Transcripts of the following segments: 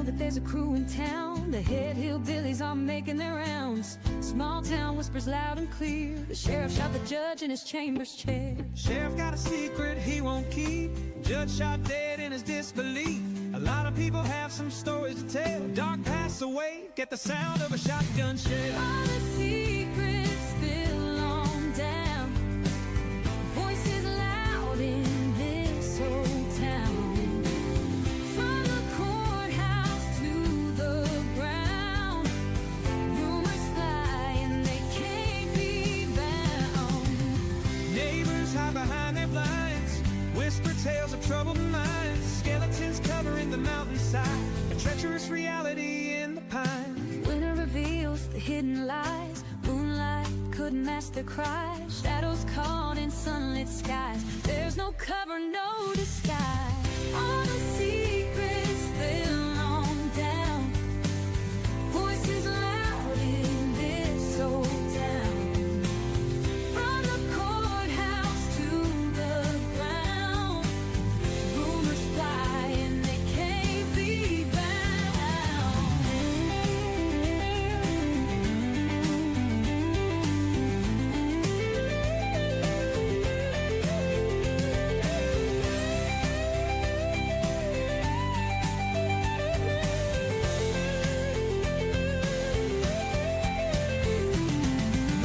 know that there's a crew in town. The head hillbillies are making their rounds. Small town whispers loud and clear. The sheriff shot the judge in his chambers chair. Sheriff got a secret he won't keep. Judge shot dead in his disbelief. A lot of people have some stories to tell. Dark pass away, get the sound of a shotgun shell. All the secrets spill on down. Voices loud in this old town. From the courthouse to the ground. Rumors fly and they can't be bound. Neighbors hide behind their blinds. Whisper tales of troubled minds. Skeletons covering the mountainside. A treacherous reality in the pines. Winter reveals the hidden lies. Moonlight couldn't mask their cries. Shadows caught in sunlit skies. There's no cover, no disguise. All the secrets spill on down. Voices loud in this old town. From the courthouse to the ground. Rumors fly and they can't be bound.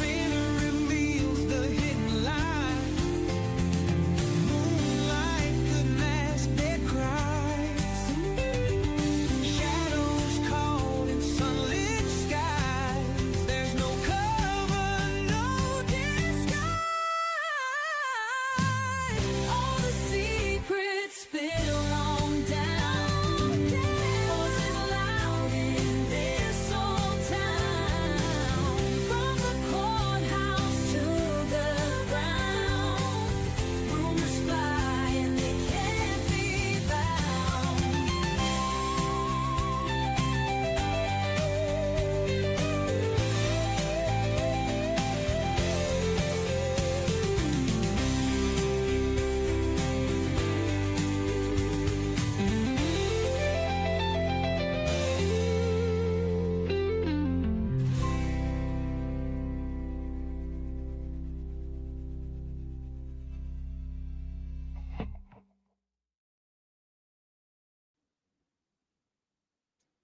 Winter reveals the hidden lie. Moonlight could mask their cries. Shadows caught in sunlit skies. There's no cover, no disguise. All the secrets spill on down. Voices loud in this old town. From the courthouse to the ground. Rumors fly and they can't be bound.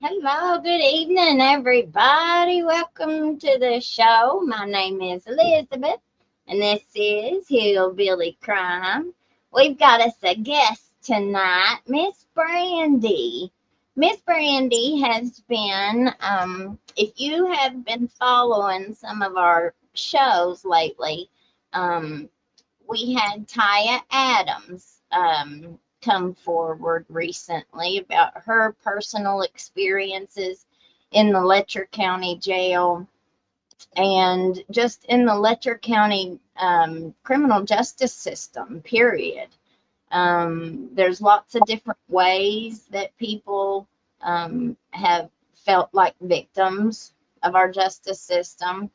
Hello, good evening, everybody. Welcome to the show. My name is Elizabeth, and this is Hillbilly Crime. We've got us a guest tonight, Miss Brandy. Miss Brandy has been, if you have been following some of our shows lately, we had Taya Adams come forward recently about her personal experiences in the Letcher County jail and just in the Letcher County criminal justice system, period. There's lots of different ways that people have felt like victims of our justice system.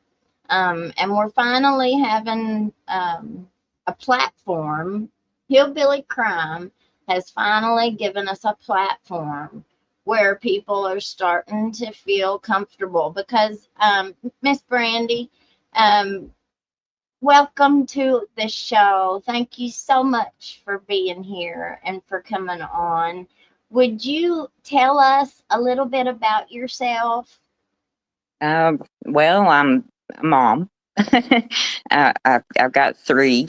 And we're finally having a platform. Hillbilly Crime has finally given us a platform where people are starting to feel comfortable because, Miss Brandy, welcome to the show. Thank you so much for being here and for coming on. Would you tell us a little bit about yourself? Well, I'm a mom. I've got three.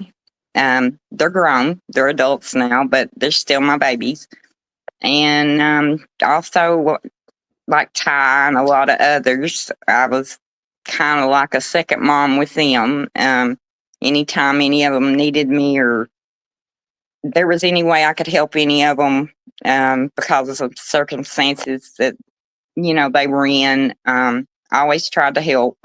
They're grown, they're adults now, but they're still my babies. And also, like Ty and a lot of others, I was kind of like a second mom with them. Anytime any of them needed me or there was any way I could help any of them because of circumstances that, they were in, I always tried to help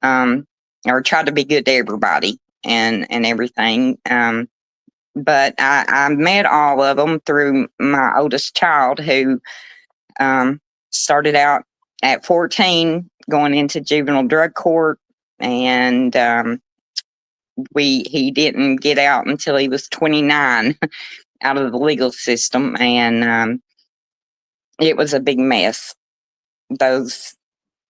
or tried to be good to everybody. And everything. But I met all of them through my oldest child who started out at 14 going into juvenile drug court. And he didn't get out until he was 29 out of the legal system. And it was a big mess. Those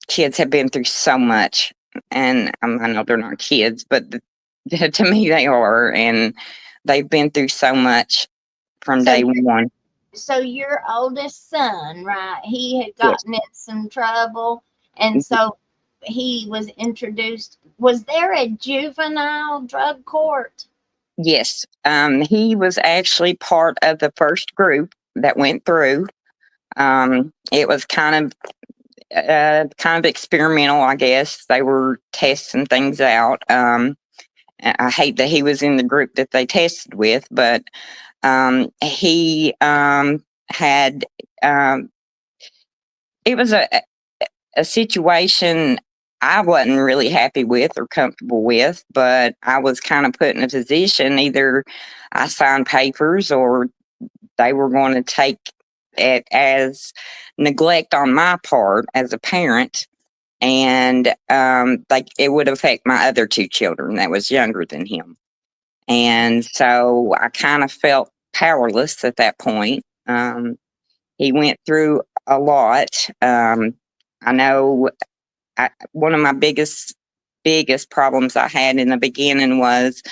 kids have been through so much, and I know they're not kids, but to me they are, and they've been through so much from So day one. so your oldest son, right? He had Yes. gotten in some trouble, and so he was introduced. Was there a juvenile drug court? Yes. He was actually part of the first group that went through. It was kind of experimental, I guess. They were testing things out. I hate that he was in the group that they tested with, but he had it was a situation I wasn't really happy with or comfortable with, but I was kind of put in a position, either I signed papers or they were going to take it as neglect on my part as a parent, and like it would affect my other two children that was younger than him. And so I kind of felt powerless at that point. He went through a lot. I know one of my biggest problems I had in the beginning was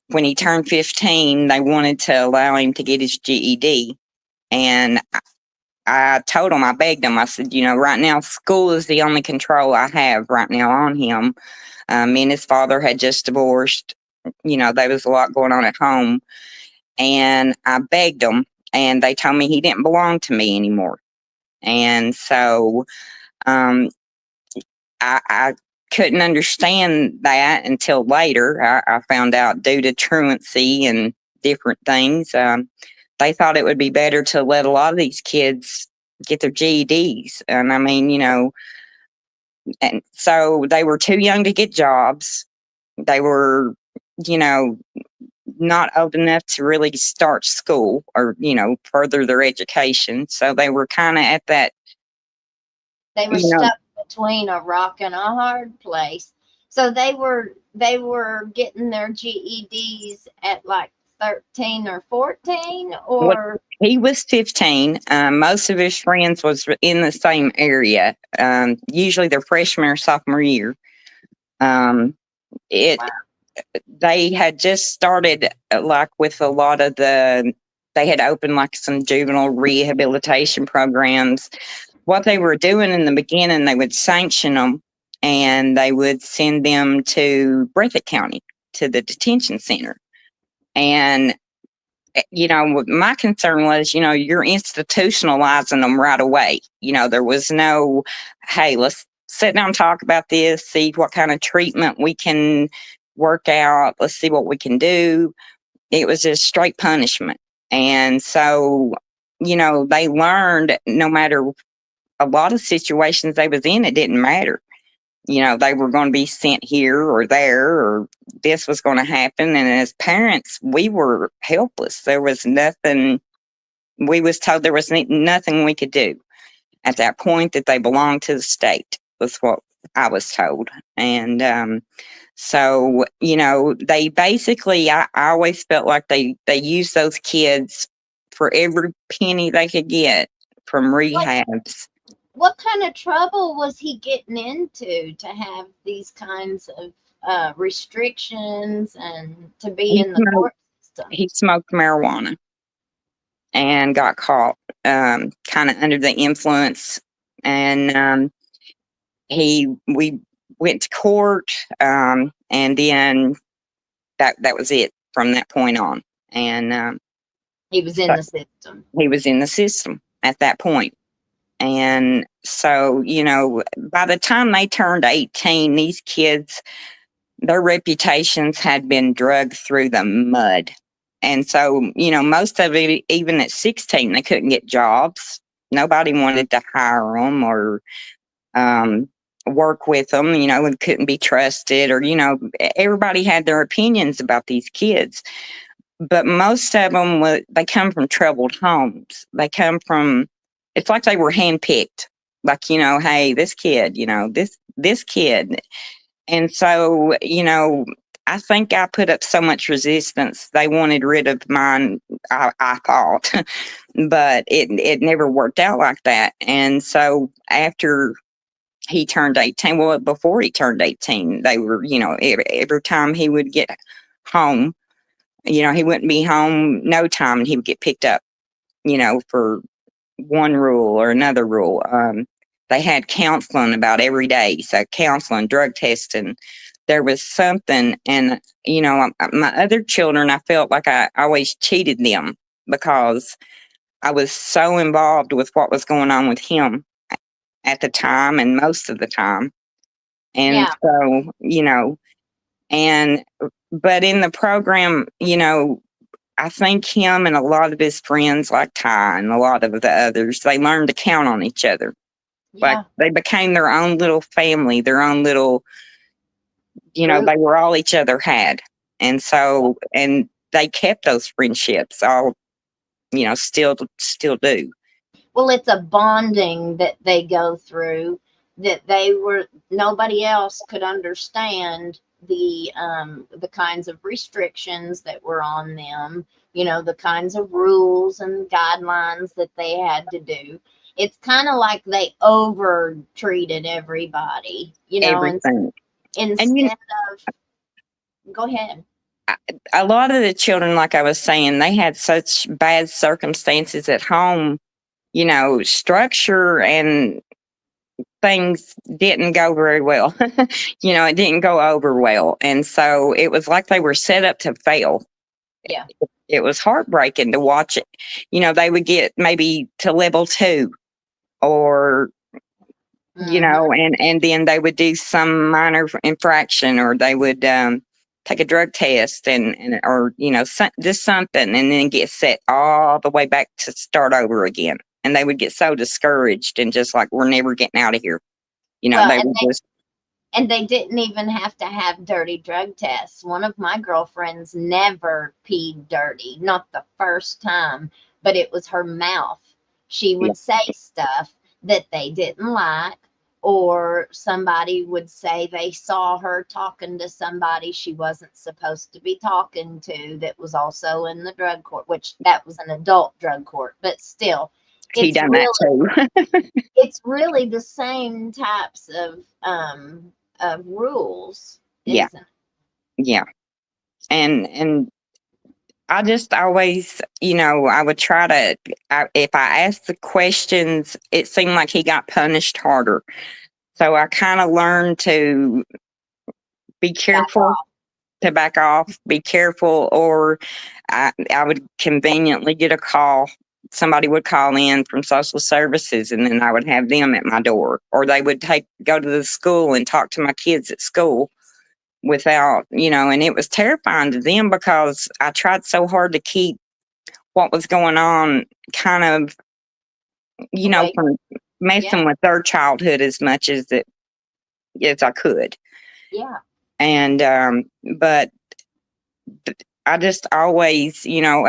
when he turned 15, they wanted to allow him to get his GED. And I told him, I begged him, I said, right now school is the only control I have right now on him. Me and his father had just divorced. There was a lot going on at home. And I begged him, and they told me he didn't belong to me anymore. And so I couldn't understand that until later. I found out due to truancy and different things, they thought it would be better to let a lot of these kids get their GEDs. And I mean, and so they were too young to get jobs. They were, not old enough to really start school or, further their education. So they were kind of at that, They were you know, stuck between a rock and a hard place. So they were getting their GEDs at like 13 or 14, what or he was 15. Most of his friends was in the same area. Usually their freshman or sophomore year. Um, it wow. They had just started, like with a lot of they had opened like some juvenile rehabilitation programs. What they were doing in the beginning, they would sanction them and they would send them to Breathitt County, to the detention center. And my concern was, you're institutionalizing them right away. There was no, hey, let's sit down and talk about this, see what kind of treatment we can work out, let's see what we can do. It was just straight punishment. And so, they learned no matter a lot of situations they was in, it didn't matter. They were going to be sent here or there, or this was going to happen. And as parents, we were helpless. There was nothing, we was told there was nothing we could do at that point, that they belonged to the state, was what I was told. And so, they basically, I always felt like they used those kids for every penny they could get from what rehabs. what kind of trouble was he getting into to have these kinds of restrictions and to be He in the smoked, court system? he smoked marijuana and got caught kind of under the influence. And we went to court, and then that was it from that point on. And He was in so the system. he was in the system at that point. And so, by the time they turned 18, these kids, their reputations had been dragged through the mud. And so, most of it, even at 16, they couldn't get jobs. Nobody wanted to hire them or work with them, and couldn't be trusted, or, everybody had their opinions about these kids. But most of them, they come from troubled homes. They come from, it's like they were handpicked. Like, hey, this kid, this kid. And so, I think I put up so much resistance. They wanted rid of mine, I thought, but it never worked out like that. And so after he turned 18, well, before he turned 18, they were, every time he would get home, he wouldn't be home no time and he would get picked up, for one rule or another rule. They had counseling about every day. So counseling, drug testing, there was something. And, my other children, I felt like I always cheated them because I was so involved with what was going on with him at the time and most of the time. And Yeah. so, but in the program, I think him and a lot of his friends, like Ty and a lot of the others, they learned to count on each other. Like Yeah. they became their own little family, their own little, Group. they were all each other had. And so, and they kept those friendships all, still do. Well, it's a bonding that they go through that nobody else could understand the kinds of restrictions that were on them, the kinds of rules and guidelines that they had to do. It's kind of like they over treated everybody, Everything. instead of, go ahead. A lot of the children, like I was saying, they had such bad circumstances at home, structure and things didn't go very well. It didn't go over well. And so it was like they were set up to fail. Yeah. It was heartbreaking to watch it. They would get maybe to level 2 or, and then they would do some minor infraction or they would take a drug test or, just something and then get set all the way back to start over again. And they would get so discouraged and just like, we're never getting out of here. And they didn't even have to have dirty drug tests. One of my girlfriends never peed dirty, not the first time, but it was her mouth. She would say stuff that they didn't like, or somebody would say they saw her talking to somebody she wasn't supposed to be talking to that was also in the drug court, which that was an adult drug court, but still. He done that too. It's really the same types of rules, isn't it? Yeah. And I just always, I would try to, if I asked the questions, it seemed like he got punished harder. So I kind of learned to be careful, to back off, be careful, or I would conveniently get a call. Somebody would call in from social services and then I would have them at my door, or they would go to the school and talk to my kids at school without, and it was terrifying to them because I tried so hard to keep what was going on kind of, from messing with their childhood as much as I could. Yeah. And, but I just always,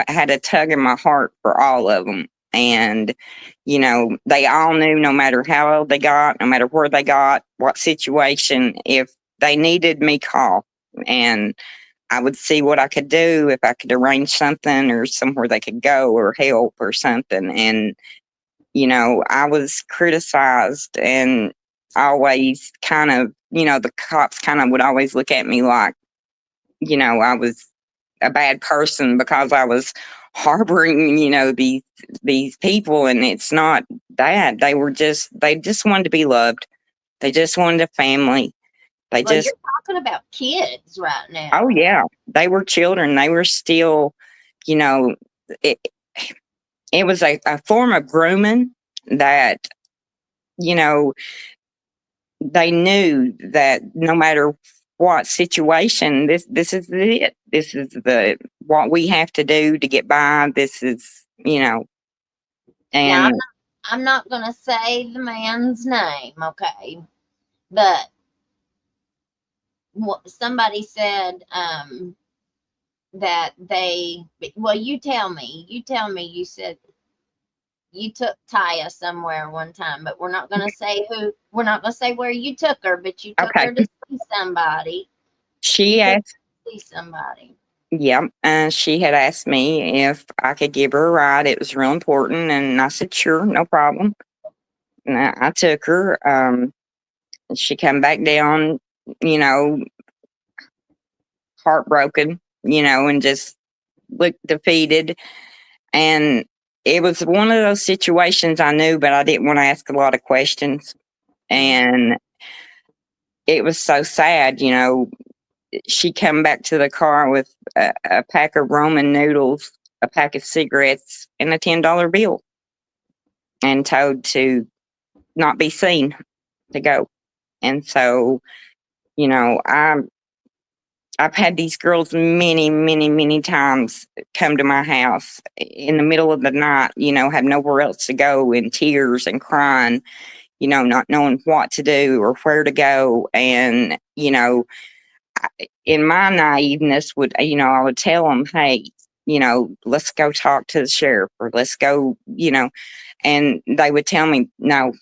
had a tug in my heart for all of them. And, they all knew no matter how old they got, no matter where they got, what situation, if they needed me, call. And I would see what I could do, if I could arrange something or somewhere they could go or help or something. And, I was criticized and always kind of, the cops kind of would always look at me like, I was a bad person because I was harboring, these people. And it's not that. They just wanted to be loved. They just wanted a family. You're talking about kids right now. Oh yeah, they were children. They were still, it was a form of grooming that, they knew that no matter what situation, this is it. This is what we have to do to get by. This is, and now, I'm not going to say the man's name, okay? But somebody said that you tell me, you said you took Taya somewhere one time, but we're not going to say who, we're not going to say where you took her, but you took her to see somebody. She asked, see somebody. Yep. She had asked me if I could give her a ride. It was real important. And I said, sure, no problem. And I took her. She came back down, you know, heartbroken, and just looked defeated. And it was one of those situations I knew, but I didn't want to ask a lot of questions. And it was so sad, she come back to the car with a pack of Roman noodles, a pack of cigarettes, and a $10 bill, and told to not be seen, to go. And so, I've had these girls many, many, many times come to my house in the middle of the night, have nowhere else to go, in tears and crying, not knowing what to do or where to go. And, in my naiveness I would tell them, hey, let's go talk to the sheriff, or let's go, and they would tell me, no,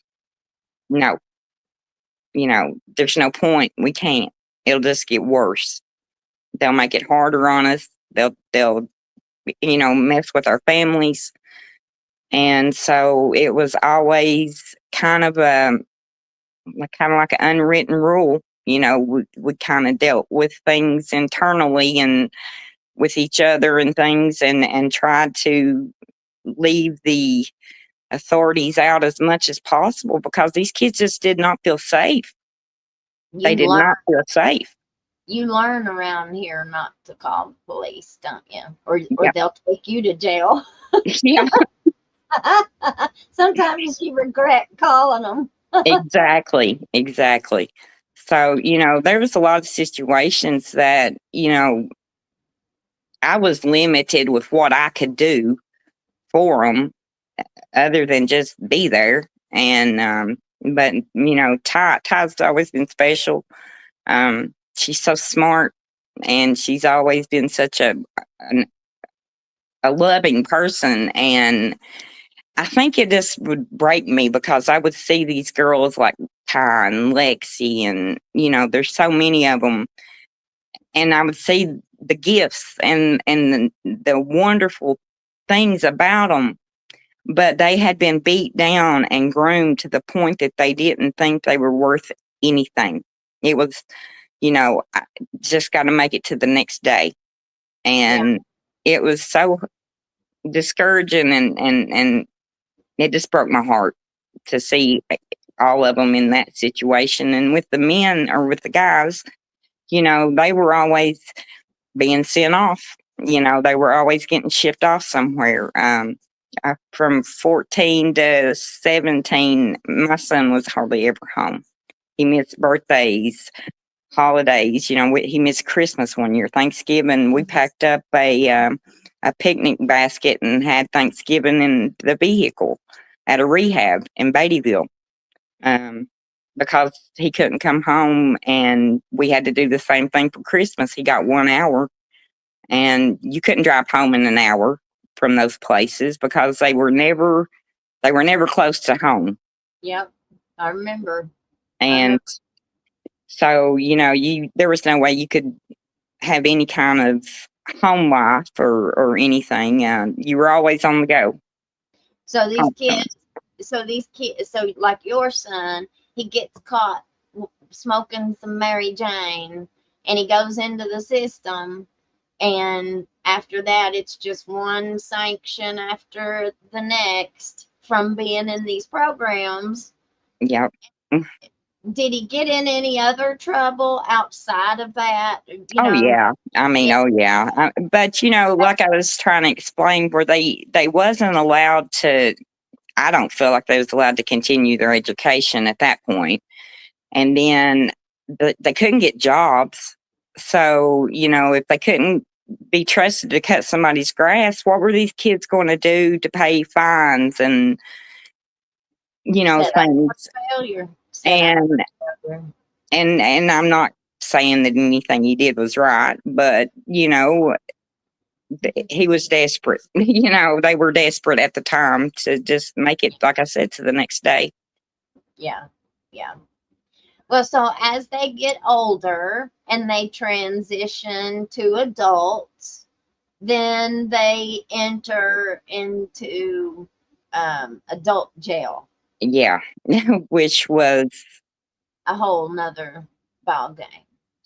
there's no point. We can't. It'll just get worse. They'll make it harder on us. They'll mess with our families. And so it was always kind of like an unwritten rule. We kind of dealt with things internally and with each other and things, and tried to leave the authorities out as much as possible, because these kids just did not feel safe. They did not feel safe. You learn around here not to call the police, don't you? Or Yeah. they'll take you to jail. Yeah, Sometimes you regret calling them. exactly. So, there was a lot of situations that, I was limited with what I could do for them, other than just be there. And, but, Ty's always been special. She's so smart, and she's always been such a loving person. And I think it just would break me, because I would see these girls like Ty and Lexi, and there's so many of them, and I would see the gifts and the wonderful things about them, but they had been beat down and groomed to the point that they didn't think they were worth anything. It was, I just got to make it to the next day, and it was so discouraging, and it just broke my heart to see all of them in that situation. And with the men, or with the guys, they were always being sent off. They were always getting shipped off somewhere. From 14 to 17, my son was hardly ever home. He missed birthdays, holidays. He missed Christmas one year, Thanksgiving. We packed up a picnic basket and had Thanksgiving in the vehicle at a rehab in Beattyville, because he couldn't come home, and we had to do the same thing for Christmas. He got 1 hour, and you couldn't drive home in an hour from those places, because they were never close to home. Yep, I remember. And so, there was no way you could have any kind of home life or anything. You were always on the go. So these kids, so like your son, he gets caught smoking some Mary Jane, and he goes into the system, and after that, it's just one sanction after the next from being in these programs. Yep. Did he get in any other trouble outside of that? Yeah. I mean, oh yeah. But like I was trying to explain, where they wasn't allowed to. I don't feel like they was allowed to continue their education at that point. And then they couldn't get jobs. So if they couldn't be trusted to cut somebody's grass, what were these kids going to do to pay fines and things? Failure. And I'm not saying that anything he did was right, but he was desperate. They were desperate at the time to just make it, like I said, to the next day. Yeah. Well, so as they get older and they transition to adults, then they enter into adult jail, Yeah, which was a whole nother ball game.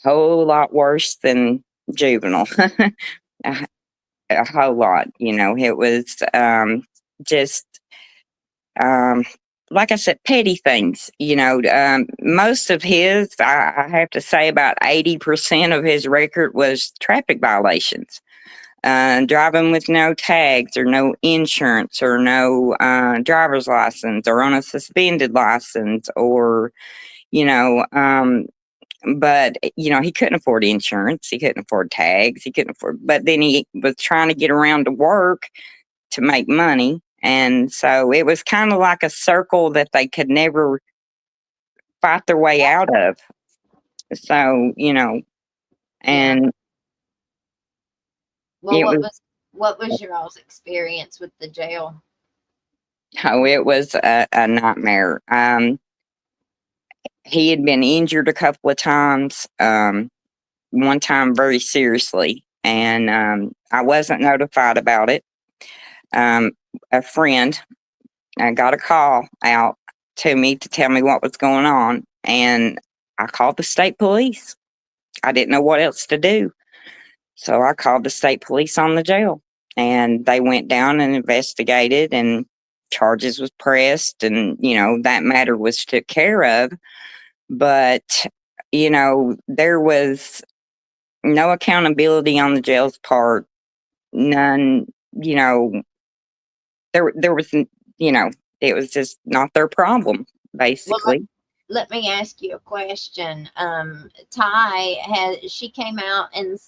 a whole lot worse than juvenile. a, a whole lot, it was just um, like I said, petty things. Most of his, I have to say, about 80% of his record was traffic violations. Driving with no tags or no insurance or no driver's license or on a suspended license or, you know, um, but, he couldn't afford insurance. He couldn't afford tags. But then he was trying to get around to work to make money. And so it was kind of like a circle that they could never fight their way out of. So, Yeah. and Well, it was, what was your all's experience with the jail? oh, it was a nightmare. He had been injured a couple of times, one time very seriously, and I wasn't notified about it. A friend got a call out to me to tell me what was going on, and I called the state police. I didn't know what else to do. So I called the state police on the jail, and they went down and investigated, and charges was pressed, and that matter was took care of. But there was no accountability on the jail's part. None. There was it was just not their problem, Well, basically. let me ask you a question. She came out and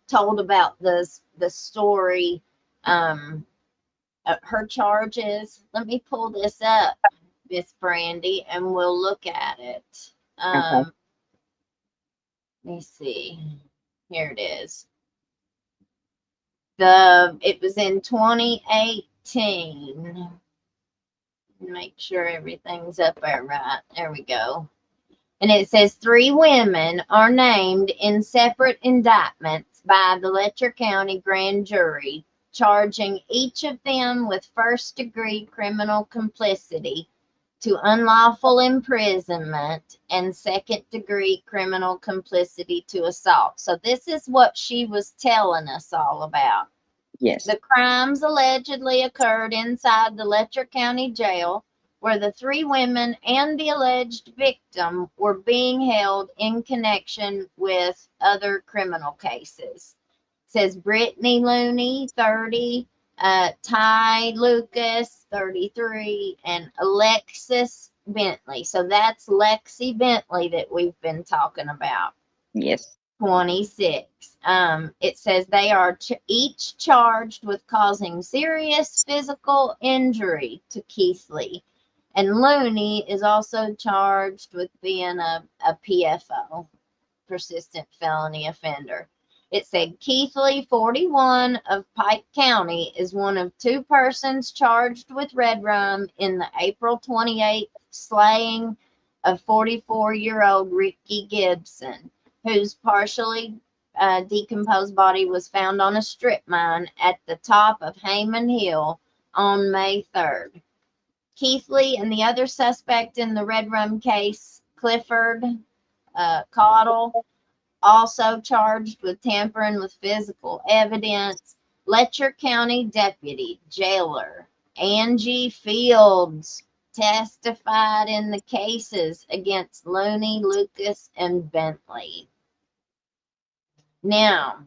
told about the story, her charges. Let me pull this up, Miss Brandy, and we'll look at it. Okay. Let me see. Here it is. It was in 2018. Make sure everything's up there right. There we go. And it says 3 women are named in separate indictments by the Letcher County grand jury, charging each of them with first-degree criminal complicity to unlawful imprisonment and second-degree criminal complicity to assault. So this is what she was telling us all about. Yes. The crimes allegedly occurred inside the Letcher County Jail, where the 3 women and the alleged victim were being held in connection with other criminal cases. It says Brittany Looney, 30, Ty Lucas, 33, and Alexis Bentley. So that's Lexi Bentley that we've been talking about. Yes. 26. It says they are each charged with causing serious physical injury to Keithley. And Looney is also charged with being a PFO, persistent felony offender. It said Keithley, 41, of Pike County, is one of 2 persons charged with red rum in the April 28th slaying of 44-year-old Ricky Gibson, whose partially decomposed body was found on a strip mine at the top of Hayman Hill on May 3rd. Keithley and the other suspect in the red rum case, Clifford Caudle, also charged with tampering with physical evidence. Letcher County Deputy Jailer Angie Fields testified in the cases against Looney, Lucas, and Bentley. Now,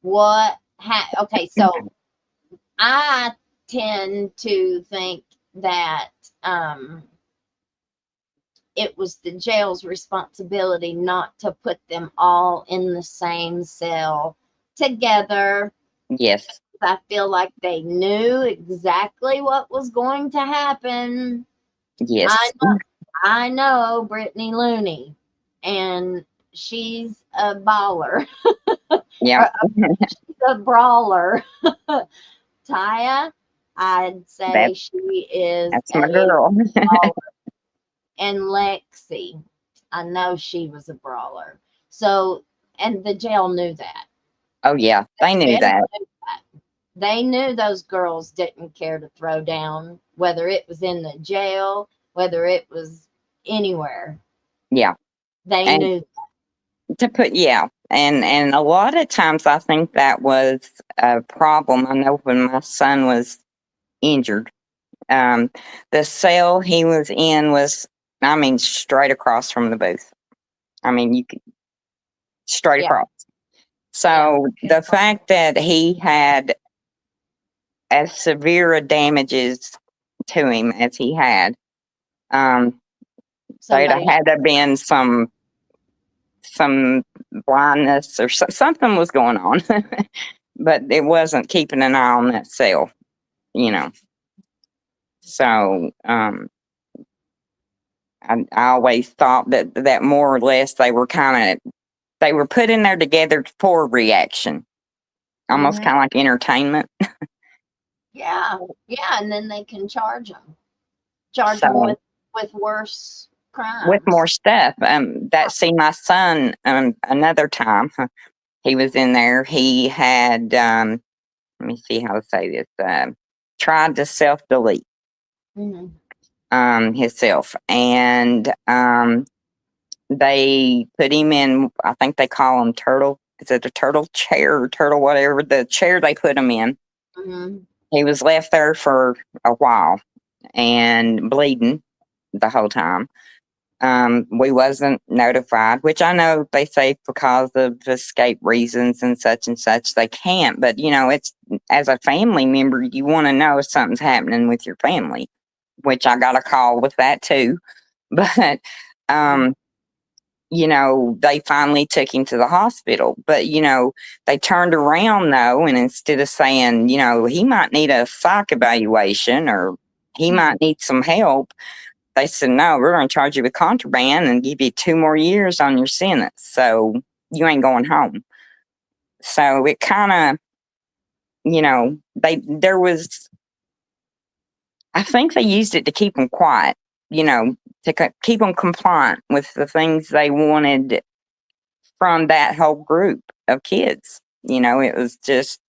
okay, so I tend to think that it was the jail's responsibility not to put them all in the same cell together. Yes. I feel like they knew exactly what was going to happen. Yes. I know Brittany Looney, and she's a baller. Yeah. She's a brawler. Taya, I'd say That, she is that's a my girl. baller. And Lexi. I know she was a brawler. So, and the jail knew that. Oh yeah, they knew Jail that. knew that. They knew those girls didn't care to throw down, whether it was in the jail, whether it was anywhere. Yeah. They And knew. and a lot of times I think that was a problem. I know when my son was injured, um, the cell he was in was, I mean, straight across from the booth. I mean, you could straight Yeah, across. yeah. So the fact that he had as severe a damages to him as he had, um, there'd have Somebody, had to have been some blindness or something was going on, but it wasn't keeping an eye on that cell, you know. So I always thought that more or less they were put in there together for reaction, almost hmm kind of like entertainment. yeah, yeah. And then they can charge them So with worse with more crimes. stuff, that see my son, another time he was in there, he had let me see how to say this, tried to self delete hmm himself, and they put him in, I think they call him turtle, is it a turtle chair or turtle whatever, the chair they put him in. hmm He was left there for a while and bleeding the whole time. We wasn't notified, which I know they say because of escape reasons and such they can't, but you know, it's, as a family member you want to know if something's happening with your family, which I got a call with that too. But um you know, they finally took him to the hospital. But, you know, they turned around though, and instead of saying, you know, he might need a psych evaluation or he might need some help, they said, no, we're going to charge you with contraband and give you 2 more years on your sentence. So you ain't going home. So it kind of, you know, there was, I think they used it to keep them quiet, you know, to keep them compliant with the things they wanted from that whole group of kids. You know, it was just,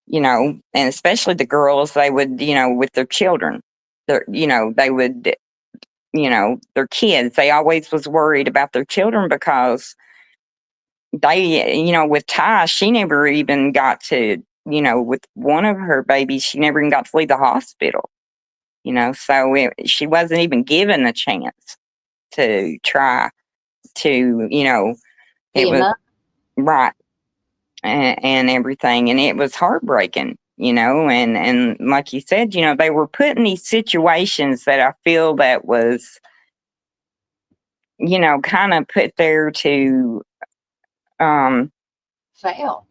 you know, and especially the girls, they would, you know, with their children, you know, they would, you know, their kids, they always was worried about their children because they, you know, with Ty, she never even got to, you know, with one of her babies, she never even got to leave the hospital, you know, so she wasn't even given a chance to try to, you know, it Be a was mother. right. And everything, and it was heartbreaking, you know, and like you said, you know, they were put in these situations that I feel that was, you know, kind of put there to um Fail.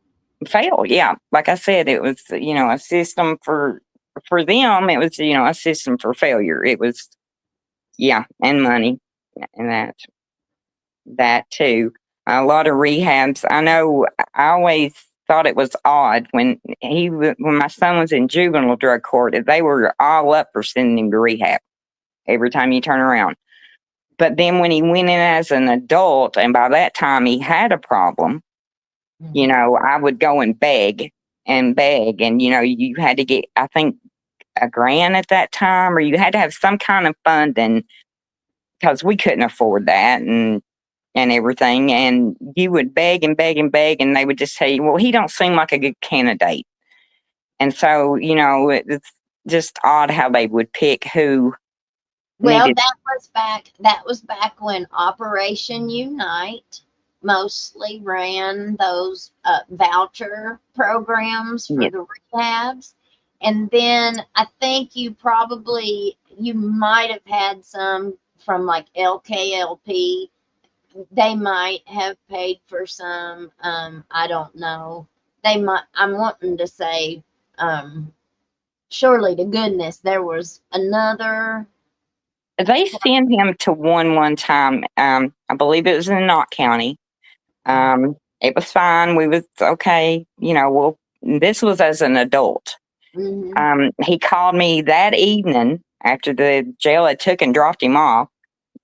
fail. Yeah, like I said, it was, you know, a system for them, it was, you know, a system for failure. It was, yeah, and money, and that too. A lot of rehabs. I know. I always thought it was odd when when my son was in juvenile drug court, they were all up for sending him to rehab every time you turn around. But then when he went in as an adult, and by that time he had a problem, you hmm know, I would go and beg, and you know, you had to get, I think, a grant at that time, or you had to have some kind of funding because we couldn't afford that, and everything, and you would beg and beg and beg, and they would just say, well, he don't seem like a good candidate. And so, you know, it's just odd how they would pick who Well, needed. that was back when Operation Unite mostly ran those voucher programs for Yeah, the rehabs. And then I think you might have had some from like LKLP. They might have paid for some. I don't know. They might. I'm wanting to say, surely to goodness, there was another. they sent him to one time. I believe it was in Knott County. It was fine. We was okay. You know, well, this was as an adult. Mhm. He called me that evening after the jail had took and dropped him off.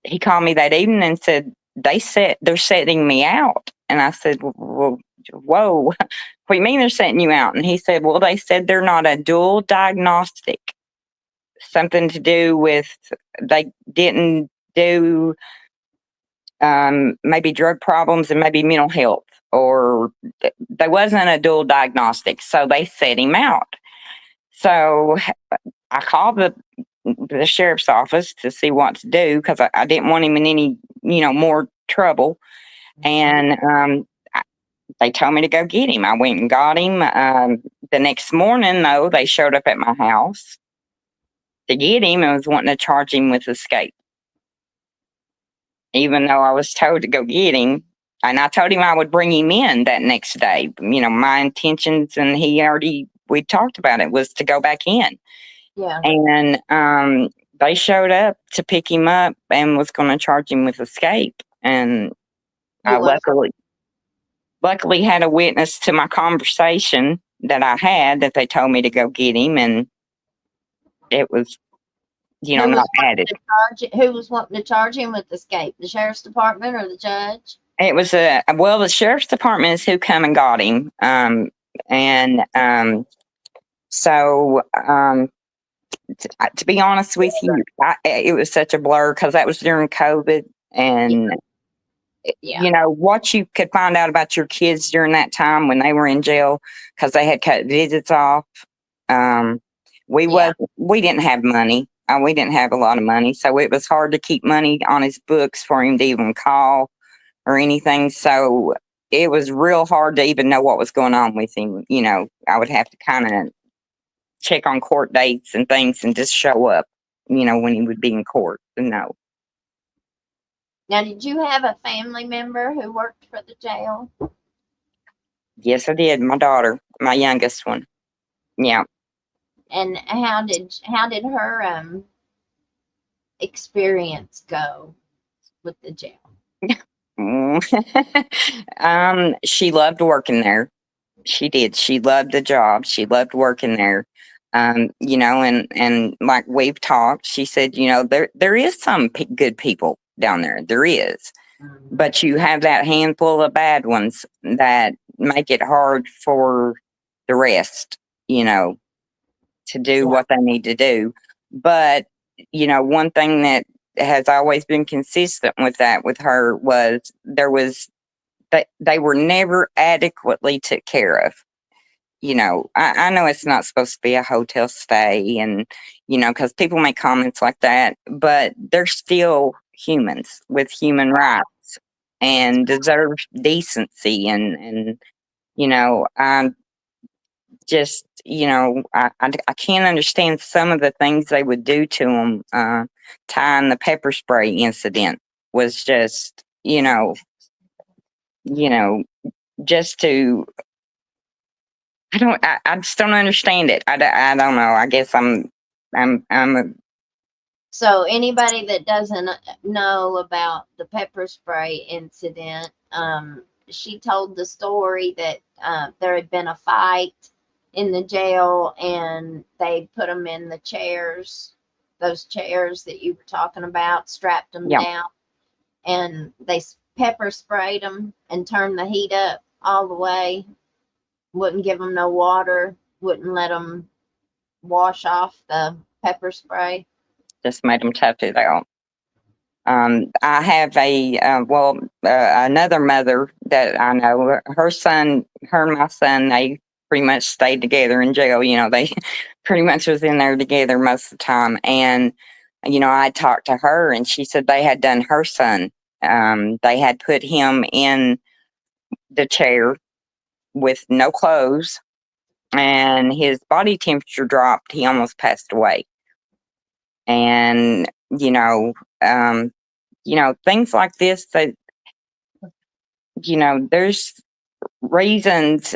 he called me that evening and said, they're setting me out. And I said, well, whoa, what do you mean they're setting you out? And he said, well, they said they're not a dual diagnostic. Something to do with, they didn't do maybe drug problems and maybe mental health, or there wasn't a dual diagnostic. So they set him out. So I called the sheriff's office to see what to do, because I didn't want him in any, more trouble. And they told me to go get him. I went and got him. The next morning, though, they showed up at my house to get him and was wanting to charge him with escape, even though I was told to go get him. And I told him I would bring him in that next day. My intentions, and we talked about it, was to go back in. Yeah. And they showed up to pick him up and was going to charge him with escape. And I luckily had a witness to my conversation that I had, that they told me to go get him, and it was, not added. Who was wanting to charge him with escape? The sheriff's department or the judge? It was the sheriff's department is who come and got him. So to be honest with you, it was such a blur, because that was during COVID, and what you could find out about your kids during that time when they were in jail, because they had cut visits off. We didn't have money. We didn't have a lot of money, so it was hard to keep money on his books for him to even call or anything. So it was real hard to even know what was going on with him. I would have to kind of check on court dates and things and just show up, when he would be in court. No. Now, did you have a family member who worked for the jail? Yes, I did. My daughter, my youngest one. Yeah. And how did her experience go with the jail? She loved working there. She did. She loved the job. She loved working there. And like we've talked, she said, there is some good people down there. There is. But you have that handful of bad ones that make it hard for the rest, to do what they need to do. But, one thing that has always been consistent with her was they were never adequately took care of. I know it's not supposed to be a hotel stay, and, because people make comments like that, but they're still humans with human rights and deserve decency. And I'm just, I can't understand some of the things they would do to them. Tying the pepper spray incident was just, just to, I just don't understand it. I don't know. I guess I'm So anybody that doesn't know about the pepper spray incident, she told the story that there had been a fight in the jail, and they put them in the chairs, those chairs that you were talking about, strapped them down, and they pepper sprayed them and turned the heat up all the way, wouldn't give them no water, wouldn't let them wash off the pepper spray. Just made them tough it out. I have another mother that I know. Her and my son, they pretty much stayed together in jail. They pretty much was in there together most of the time. And, I talked to her, and she said they had done her son. They had put him in the chair with no clothes, and his body temperature dropped. He almost passed away. And, things like this that, there's reasons,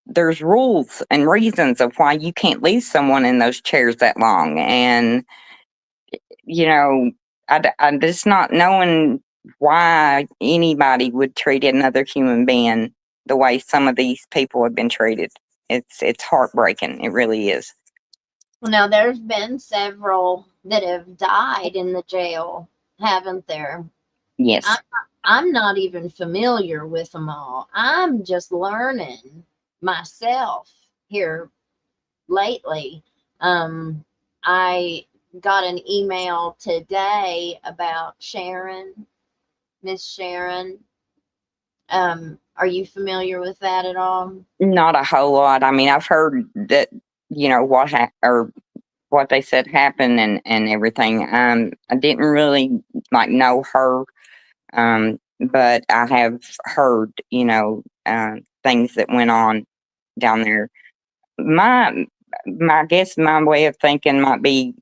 there's rules and reasons of why you can't leave someone in those chairs that long. And, I'm just not knowing why anybody would treat another human being the way some of these people have been treated. It's heartbreaking. It really is. Well, now there's been several that have died in the jail. haven't there? Yes. I'm not even familiar with them all. I'm just learning myself here lately. I got an email today about Sharon, Miss Sharon. Are you familiar with that at all? Not a whole lot. I mean, I've heard that, or what they said happened and everything. I didn't really like know her, but I have heard, things that went on down there. My I guess my way of thinking might be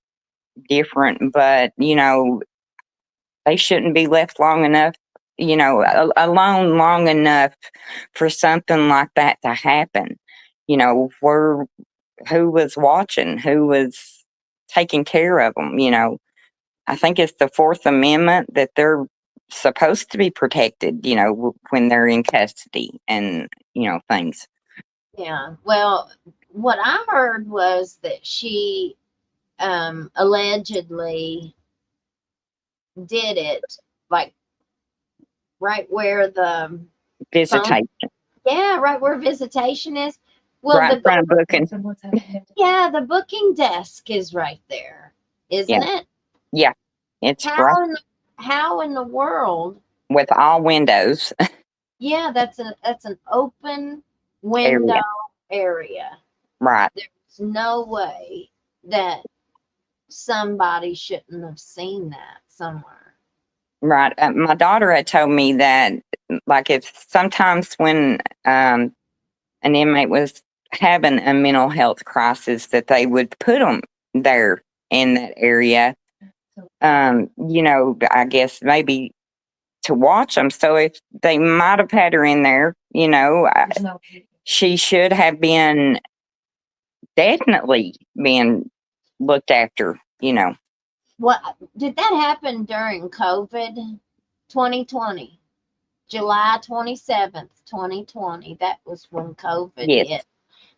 different, but they shouldn't be left long enough, alone long enough for something like that to happen. Where who was watching, who was taking care of them. I think it's the Fourth Amendment that they're supposed to be protected, when they're in custody and, things. Yeah. Well, what I heard was that she allegedly did it like right where the phone, Visitation. yeah, right where visitation is. Well, Right in front of booking. yeah, the booking desk is right there, Yeah. isn't it? Yeah. It's How right in the, how in the world? with all windows Yeah, that's an open window area. area. Right. There's no way that somebody shouldn't have seen that somewhere. Right. My daughter had told me that, like, if sometimes when an inmate was having a mental health crisis, that they would put them there in that area. I guess maybe to watch them. So if they might have had her in there, she should have been definitely being looked after. What did that happen during COVID 2020? July 27th, 2020. That was when COVID Yes, hit.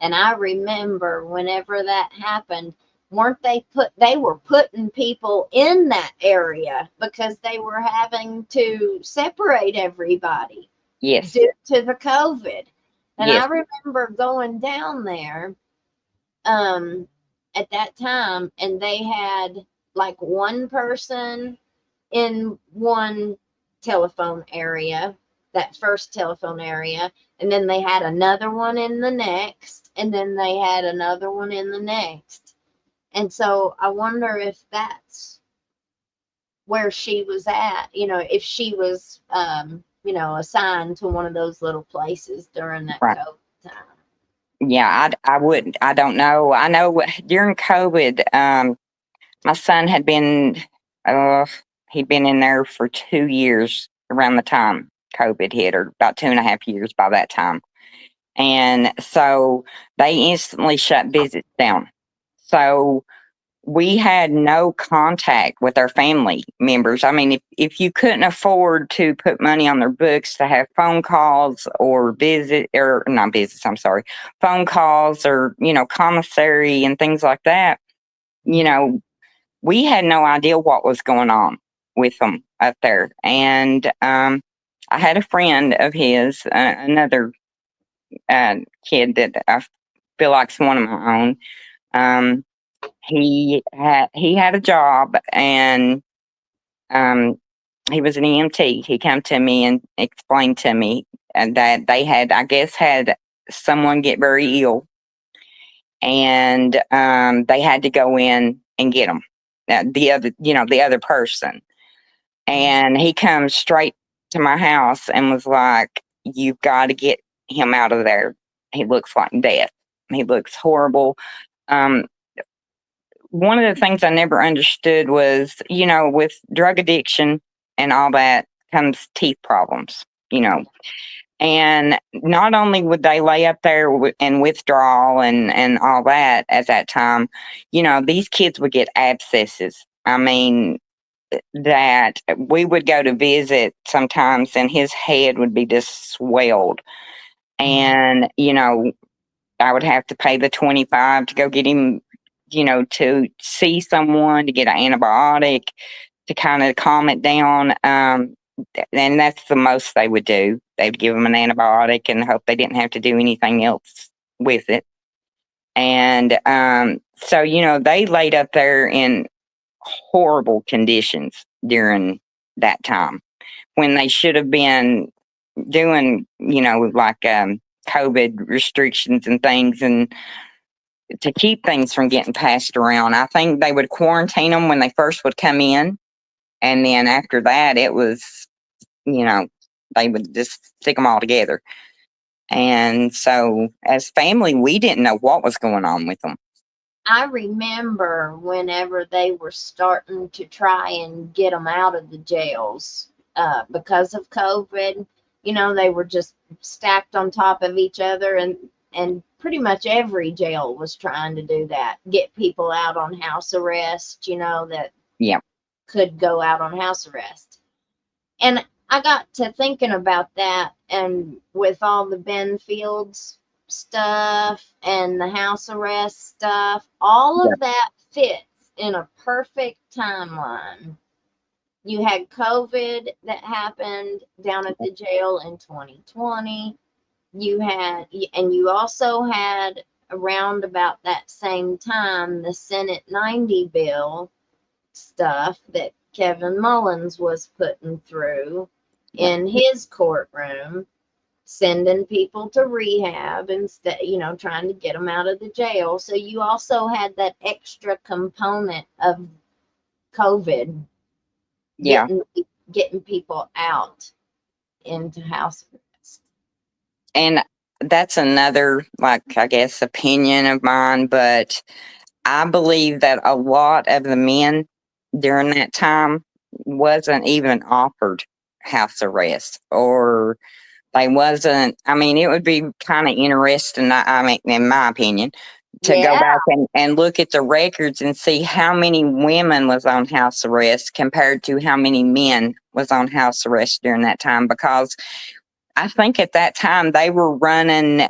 And I remember whenever that happened, weren't they were putting people in that area because they were having to separate everybody yes, due to the COVID. And yes, I remember going down there um at that time, and they had like one person in one telephone area, that first telephone area, and then they had another one in the next, and then they had another one in the next. And so I wonder if that's where she was at, if she was assigned to one of those little places during that right. COVID time. Yeah, I wouldn't. I don't know. I know during COVID, my son had been, uh, he'd been in there for 2 years around the time COVID hit, or about 2.5 years by that time. And so they instantly shut visits down. So we had no contact with our family members. I mean, if you couldn't afford to put money on their books to have phone calls or not visits, I'm sorry, phone calls or, commissary and things like that, you know, we had no idea what was going on with them up there. And I had a friend of his, another kid that I feel like's one of my own. Um, he had a job, and he was an EMT. He came to me and explained to me that they had, I guess, had someone get very ill, and they had to go in and get them. The other person, and he comes straight to my house and was like, "You've got to get him out of there. He looks like death. He looks horrible." Um, One of the things I never understood was, with drug addiction and all that comes teeth problems, and not only would they lay up there and withdrawal and all that at that time, these kids would get abscesses. I mean, that we would go to visit sometimes and his head would be just swelled. And, I would have to pay the 25 to go get him, to see someone to get an antibiotic. to kind of calm it down. And that's the most they would do. They'd give them an antibiotic and hope they didn't have to do anything else with it. And so, they laid up there in horrible conditions during that time when they should have been doing, like COVID restrictions and things, and to keep things from getting passed around. I think they would quarantine them when they first would come in. And then after that, it was, they would just stick them all together. And so as family, we didn't know what was going on with them. I remember whenever they were starting to try and get them out of the jails because of COVID, they were just stacked on top of each other, and pretty much every jail was trying to do that, get people out on house arrest, that Yeah. could go out on house arrest. And I got to thinking about that, and with all the Ben Fields stuff and the house arrest stuff, all of that fits in a perfect timeline. You had COVID that happened down at the jail in 2020. And you also had around about that same time the Senate 90 bill stuff that Kevin Mullins was putting through in his courtroom, sending people to rehab instead, trying to get them out of the jail. So you also had that extra component of COVID, Yeah. getting people out into house arrest. And that's another, like, I guess, opinion of mine, but I believe that a lot of the men during that time wasn't even offered house arrest, or they wasn't. I mean, it would be kind of interesting, I mean, in my opinion, to go Yeah. back and look at the records and see how many women was on house arrest compared to how many men was on house arrest during that time, because I think at that time they were running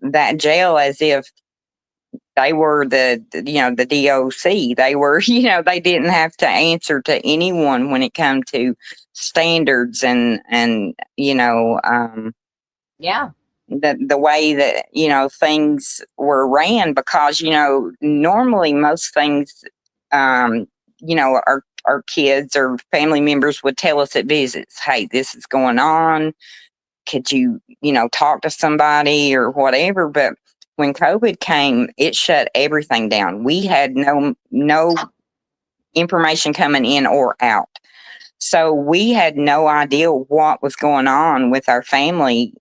that jail as if they were the DOC. They were, they didn't have to answer to anyone when it come to standards and Yeah. the way that things were ran, because normally most things our kids or family members would tell us at visits, hey, this is going on, could you talk to somebody or whatever. But when COVID came, it shut everything down. We had no information coming in or out, so we had no idea what was going on with our family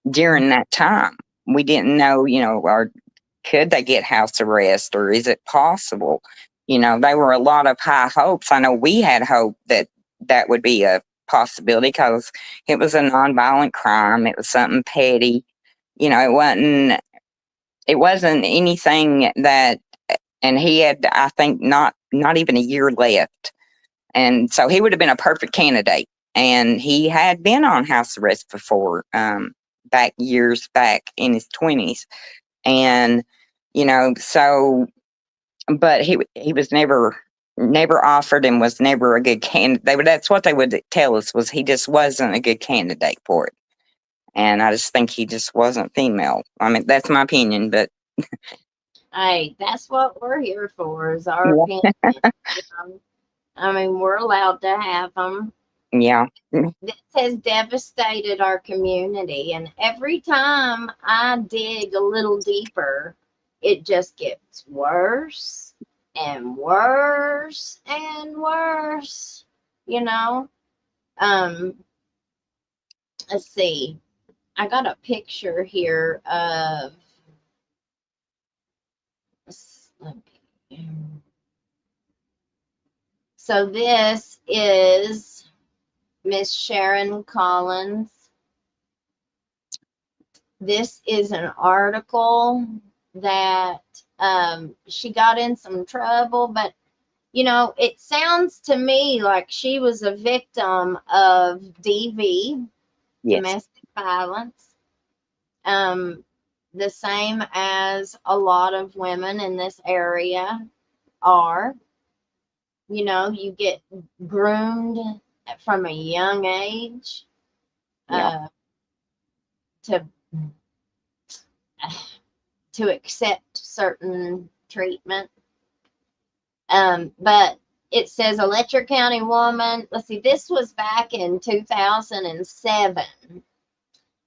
during that time. We didn't know, or could they get house arrest, or is it possible? There were a lot of high hopes. I know we had hope that that would be a possibility, because it was a nonviolent crime. It was something petty. It wasn't anything that, and he had, I think, not even a year left. And so he would have been a perfect candidate. And he had been on house arrest before, years back in his 20s. And, so, but he was never offered and was never a good candidate. That's what they would tell us, was he just wasn't a good candidate for it. And I just think he just wasn't female. I mean, that's my opinion, but Hey, that's what we're here for, is our yeah. opinion. I mean, we're allowed to have them. Yeah. This has devastated our community, and every time I dig a little deeper, it just gets worse and worse and worse. Um, let's see. I got a picture here of. So this is Miss Sharon Collins. This is an article that she got in some trouble, but it sounds to me like she was a victim of DV, Yes. domestic violence, the same as a lot of women in this area are. you know, you get groomed from a young age Yeah. to accept certain treatment. But it says a Letcher County woman, let's see, this was back in 2007.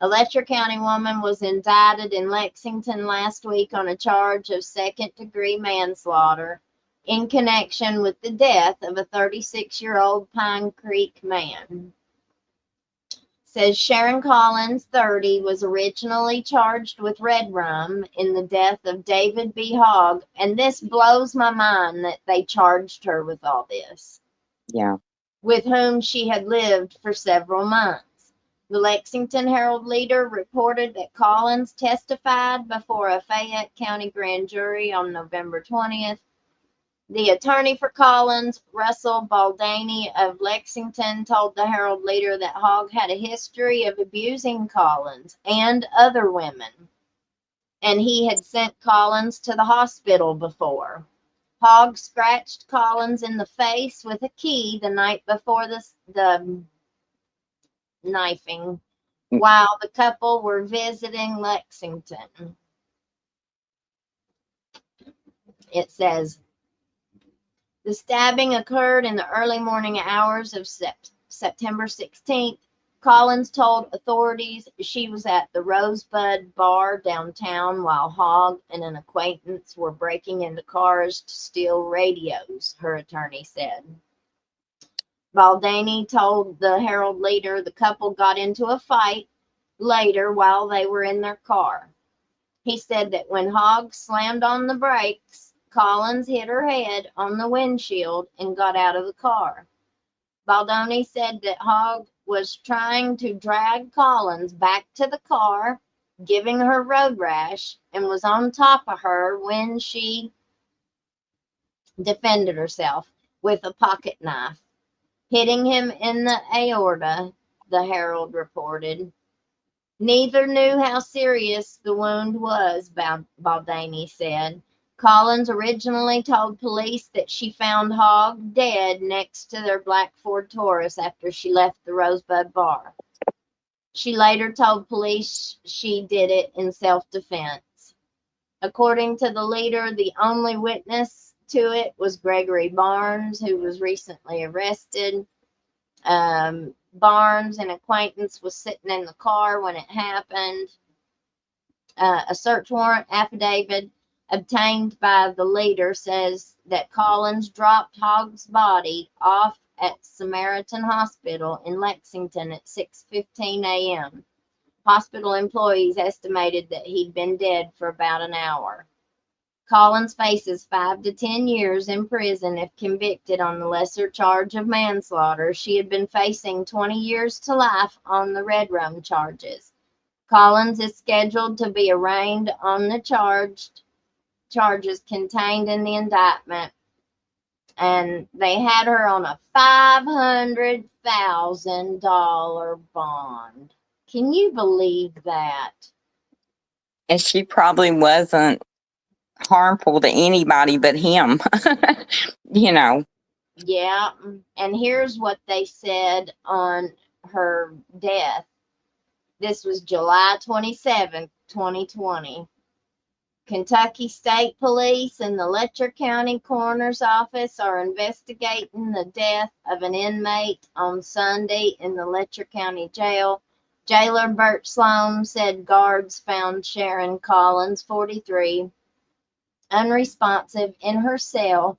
A Letcher County woman was indicted in Lexington last week on a charge of second-degree manslaughter in connection with the death of a 36-year-old Pine Creek man. Says Sharon Collins, 30, was originally charged with red rum in the death of David B. Hogg, and this blows my mind that they charged her with all this, Yeah. with whom she had lived for several months. The Lexington Herald Leader reported that Collins testified before a Fayette County grand jury on November 20th. The attorney for Collins, Russell Baldani of Lexington, told the Herald Leader that Hogg had a history of abusing Collins and other women, and he had sent Collins to the hospital before. Hogg scratched Collins in the face with a key the night before the knifing while the couple were visiting Lexington. It says, the stabbing occurred in the early morning hours of September 16th. Collins told authorities she was at the Rosebud Bar downtown while Hogg and an acquaintance were breaking into cars to steal radios, her attorney said. Baldani told the Herald Leader the couple got into a fight later while they were in their car. He said that when Hogg slammed on the brakes, Collins hit her head on the windshield and got out of the car. Baldoni said that Hogg was trying to drag Collins back to the car, giving her road rash, and was on top of her when she defended herself with a pocket knife, hitting him in the aorta, the Herald reported. Neither knew how serious the wound was, Baldani said. Collins originally told police that she found Hogg dead next to their black Ford Taurus after she left the Rosebud Bar. She later told police she did it in self-defense. According to the leader, the only witness to it was Gregory Barnes, who was recently arrested. Barnes, an acquaintance, was sitting in the car when it happened. A search warrant affidavit obtained by the leader says that Collins dropped Hogg's body off at Samaritan Hospital in Lexington at 6:15 a.m. Hospital employees estimated that he'd been dead for about an hour. Collins faces 5 to 10 years in prison if convicted on the lesser charge of manslaughter. She had been facing 20 years to life on the red rum charges. Collins is scheduled to be arraigned on the charges contained in the indictment, and they had her on a $500,000 bond. Can you believe that? And she probably wasn't harmful to anybody but him. You know. Yeah, and here's what they said on her death. This was July 27th, 2020. Kentucky State Police and the Letcher County Coroner's Office are investigating the death of an inmate on Sunday in the Letcher County Jail. Jailer Bert Sloan said guards found Sharon Collins, 43, unresponsive in her cell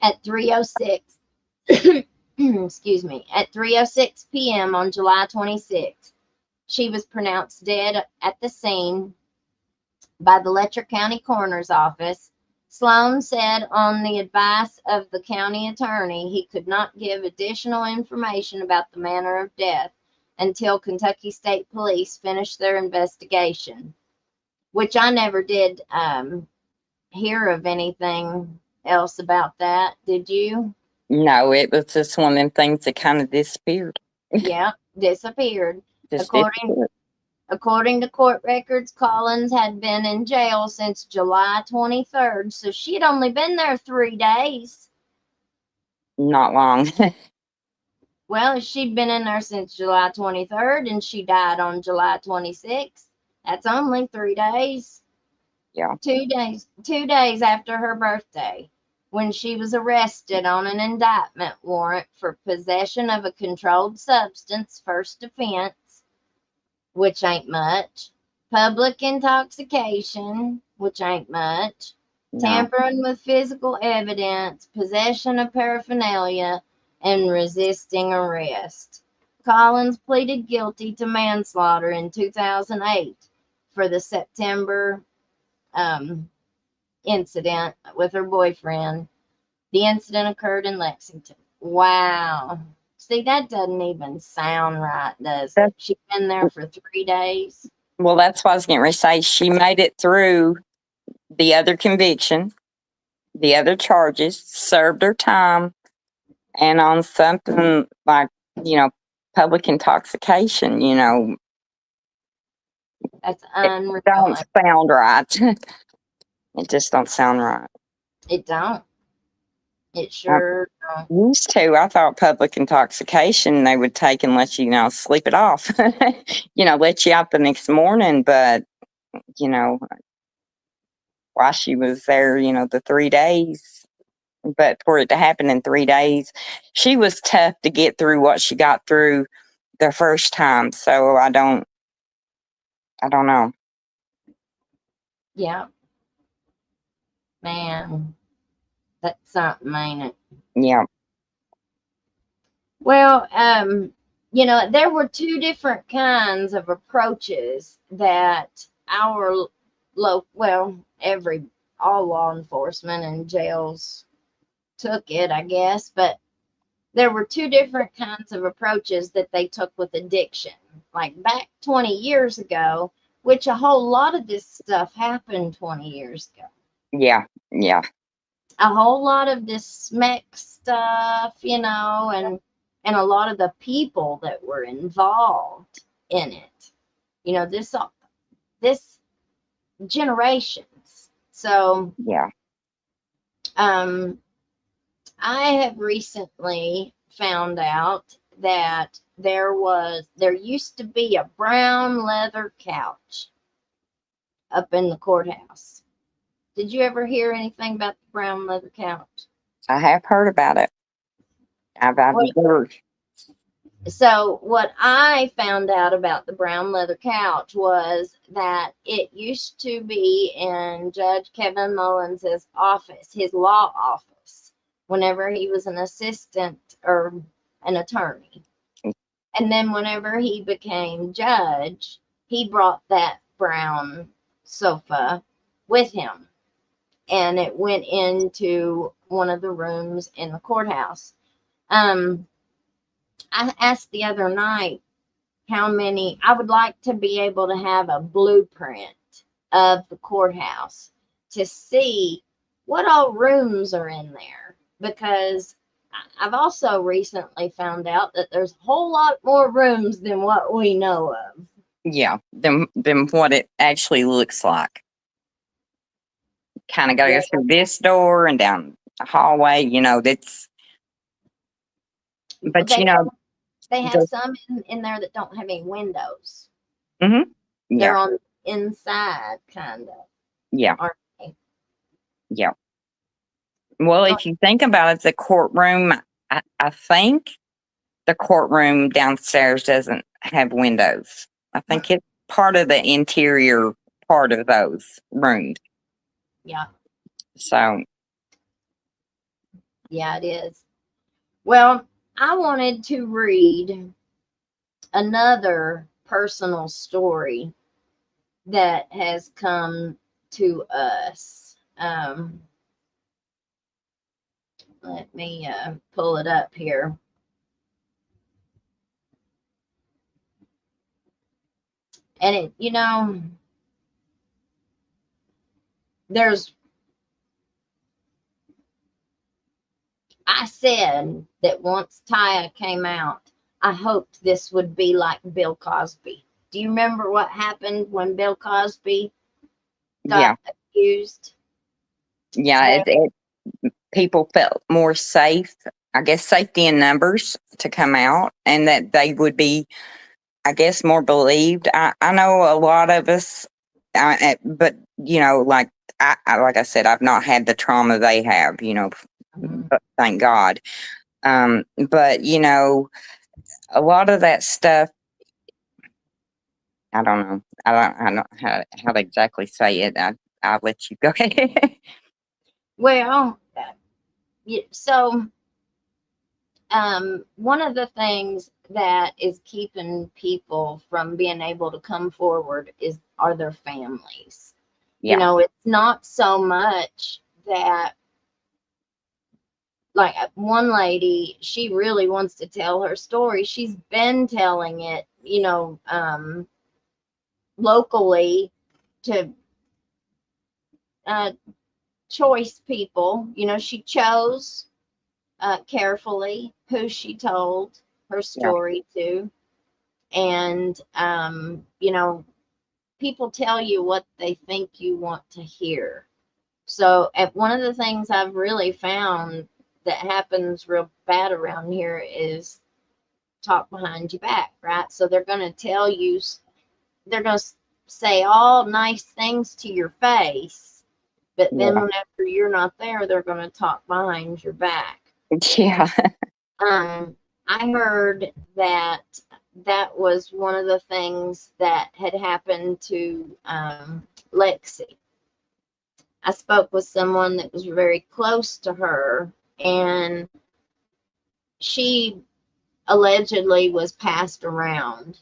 at 3:06 excuse me, at 3:06 p.m. on July 26th. She was pronounced dead at the scene by the Letcher County Coroner's Office. Sloan said on the advice of the county attorney he could not give additional information about the manner of death until Kentucky State Police finished their investigation, which I never did hear of anything else about that. Did you? No, it was just one of them things that kind of disappeared. Yeah, disappeared. Just According disappeared. According to court records, Collins had been in jail since July 23rd, so she had only been there 3 days. Not long. Well, she'd been in there since July 23rd and she died on July 26th. That's only 3 days. Yeah. 2 days after her birthday, when she was arrested on an indictment warrant for possession of a controlled substance, first offense, which ain't much, public intoxication, which ain't much, No. tampering with physical evidence, possession of paraphernalia, and resisting arrest. Collins pleaded guilty to manslaughter in 2008 for the September incident with her boyfriend. The incident occurred in Lexington. Wow. See, that doesn't even sound right, does it? She's been there for 3 days. Well, that's what I was getting ready to say. She made it through the other conviction, the other charges, served her time, and on something like, public intoxication, That's it unreal. don't sound right. It just don't sound right. It don't. It I sure don't. used to. I thought public intoxication they would take and let you, sleep it off. Let you out the next morning, but while she was there, the 3 days. But for it to happen in 3 days, she was tough to get through what she got through the first time. So I don't know. Yeah. Man, that's something, ain't it? Yeah. Well, there were two different kinds of approaches that our all law enforcement and jails took it, I guess, but there were two different kinds of approaches that they took with addiction. Like back 20 years ago, which a whole lot of this stuff happened 20 years ago. Yeah. Yeah. A whole lot of this SMEC stuff, and a lot of the people that were involved in it, this generations. So, Yeah. I have recently found out that there used to be a brown leather couch up in the courthouse. Did you ever hear anything about the brown leather couch? I have heard about it. I've heard. So what I found out about the brown leather couch was that it used to be in Judge Kevin Mullins' office, his law office, whenever he was an assistant or an attorney. And then whenever he became judge, he brought that brown sofa with him. And it went into one of the rooms in the courthouse. I asked the other night I would like to be able to have a blueprint of the courthouse to see what all rooms are in there, because I've also recently found out that there's a whole lot more rooms than what we know of. Yeah. Than what it actually looks like. Kind of got to go through this door and down the hallway. That's. But they have some in there that don't have any windows. Mm-hmm. Yeah. They're on the inside, kind of. Yeah. Aren't they? Yeah. Well, if you think about it, the courtroom, I think the courtroom downstairs doesn't have windows. I think it's part of the interior part of those rooms. Yeah. So. Yeah, it is. Well, I wanted to read another personal story that has come to us. Let me pull it up here. And I said that once Taya came out, I hoped this would be like Bill Cosby. Do you remember what happened when Bill Cosby got accused? Yeah, people felt more safe I guess, safety in numbers to come out, and that they would be, I guess, more believed. I know a lot of us, but like like I said, I've not had the trauma they have, but thank God. But a lot of that stuff, I don't know. I don't know how to exactly say it. I'll let you go ahead. Well, so one of the things that is keeping people from being able to come forward are their families. Yeah. It's not so much that, like, one lady, she really wants to tell her story. She's been telling it, locally to choice people. She chose carefully who she told her Yeah. story to. And, people tell you what they think you want to hear. So, one of the things I've really found that happens real bad around here is talk behind your back, right? So they're going to tell you, they're going to say all nice things to your face, but then Yeah. whenever you're not there, they're going to talk behind your back. Yeah. I heard that was one of the things that had happened to Lexi. I spoke with someone that was very close to her, and she allegedly was passed around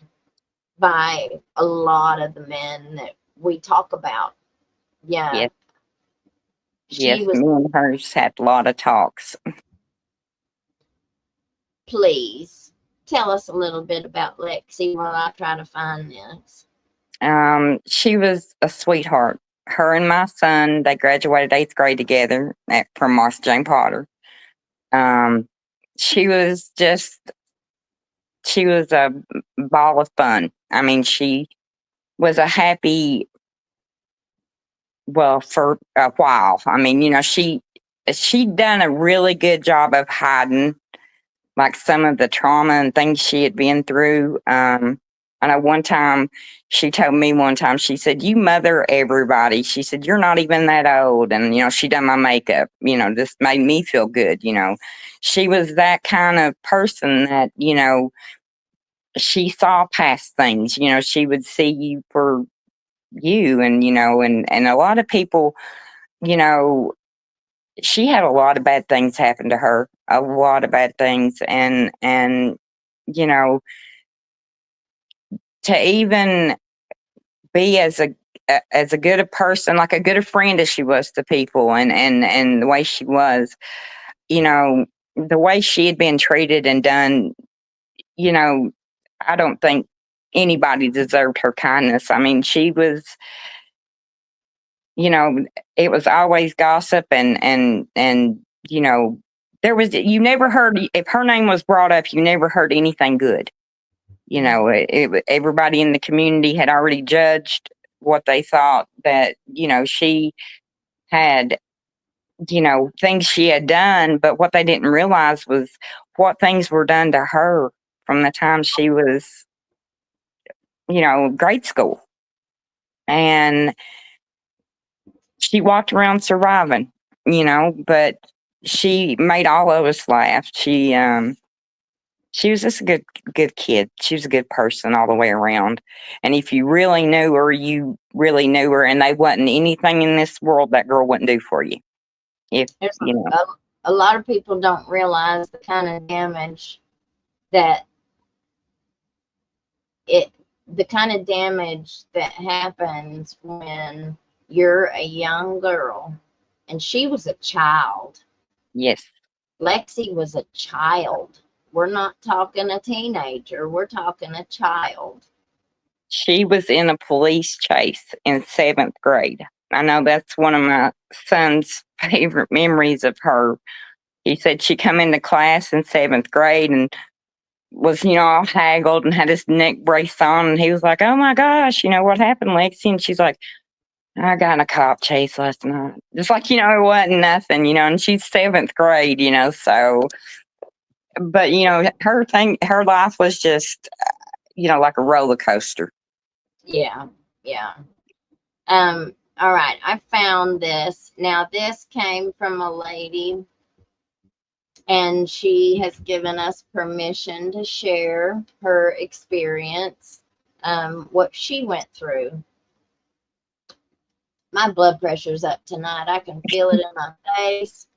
by a lot of the men that we talk about. Yeah. Yes. She Yes. was, Me and hers had a lot of talks. please tell us a little bit about Lexi while I try to find this. She was a sweetheart. Her and my son, they graduated 8th grade together from Martha Jane Potter. She was a ball of fun. I mean, she was a happy, well, for a while. I mean, she'd done a really good job of hiding like some of the trauma and things she had been through. I know one time she told me she said, "You mother everybody." She said, "You're not even that old." And, she done my makeup, this made me feel good. She was that kind of person that, she saw past things, she would see you for you. And, and a lot of people, you know, she had a lot of bad things happen to her, a lot of bad things. And, you know, to even be as a good a person, like a good a friend as she was to people, and the way she was, the way she had been treated and done, you know, I don't think anybody deserved her kindness. I mean, she was, it was always gossip and there was, you never heard, if her name was brought up, you never heard anything good. Everybody in the community had already judged what they thought that, she had, things she had done, but what they didn't realize was what things were done to her from the time she was, grade school. And she walked around surviving, but she made all of us laugh. She was just a good kid. She was a good person all the way around. And if you really knew her, you really knew her, and they wasn't anything in this world that girl wouldn't do for you. If There's a lot of people don't realize the kind of damage that happens when you're a young girl, and she was a child. yes, Lexi was a child. We're not talking a teenager, we're talking a child. she was in a police chase in 7th grade. I know that's one of my son's favorite memories of her. He said she come into class in 7th grade and was, all haggled and had his neck brace on. And he was like, "Oh my gosh, what happened, Lexi?" And she's like, "I got in a cop chase last night." Just like, it wasn't nothing, and she's 7th grade, so But her life was just, like a roller coaster. Yeah, yeah. All right, I found this. Now, this came from a lady, and she has given us permission to share her experience, what she went through. My blood pressure's up tonight. I can feel it in my face,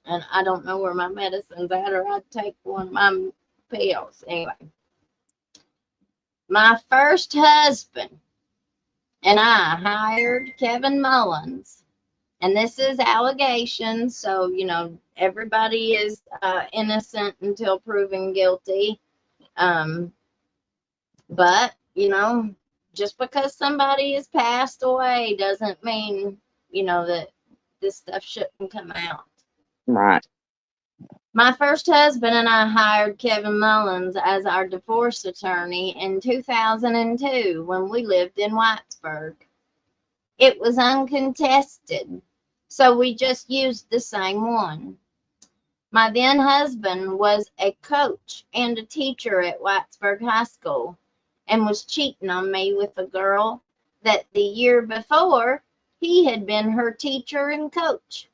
and I don't know where my medicine's at, or I'd take one of my pills. Anyway, my first husband and I hired Kevin Mullins, and this is allegations, so everybody is innocent until proven guilty. But just because somebody has passed away doesn't mean that this stuff shouldn't come out. Right. My first husband and I hired Kevin Mullins as our divorce attorney in 2002 when we lived in Whitesburg. It was uncontested, so we just used the same one. My then husband was a coach and a teacher at Whitesburg High School and was cheating on me with a girl that the year before he had been her teacher and coach.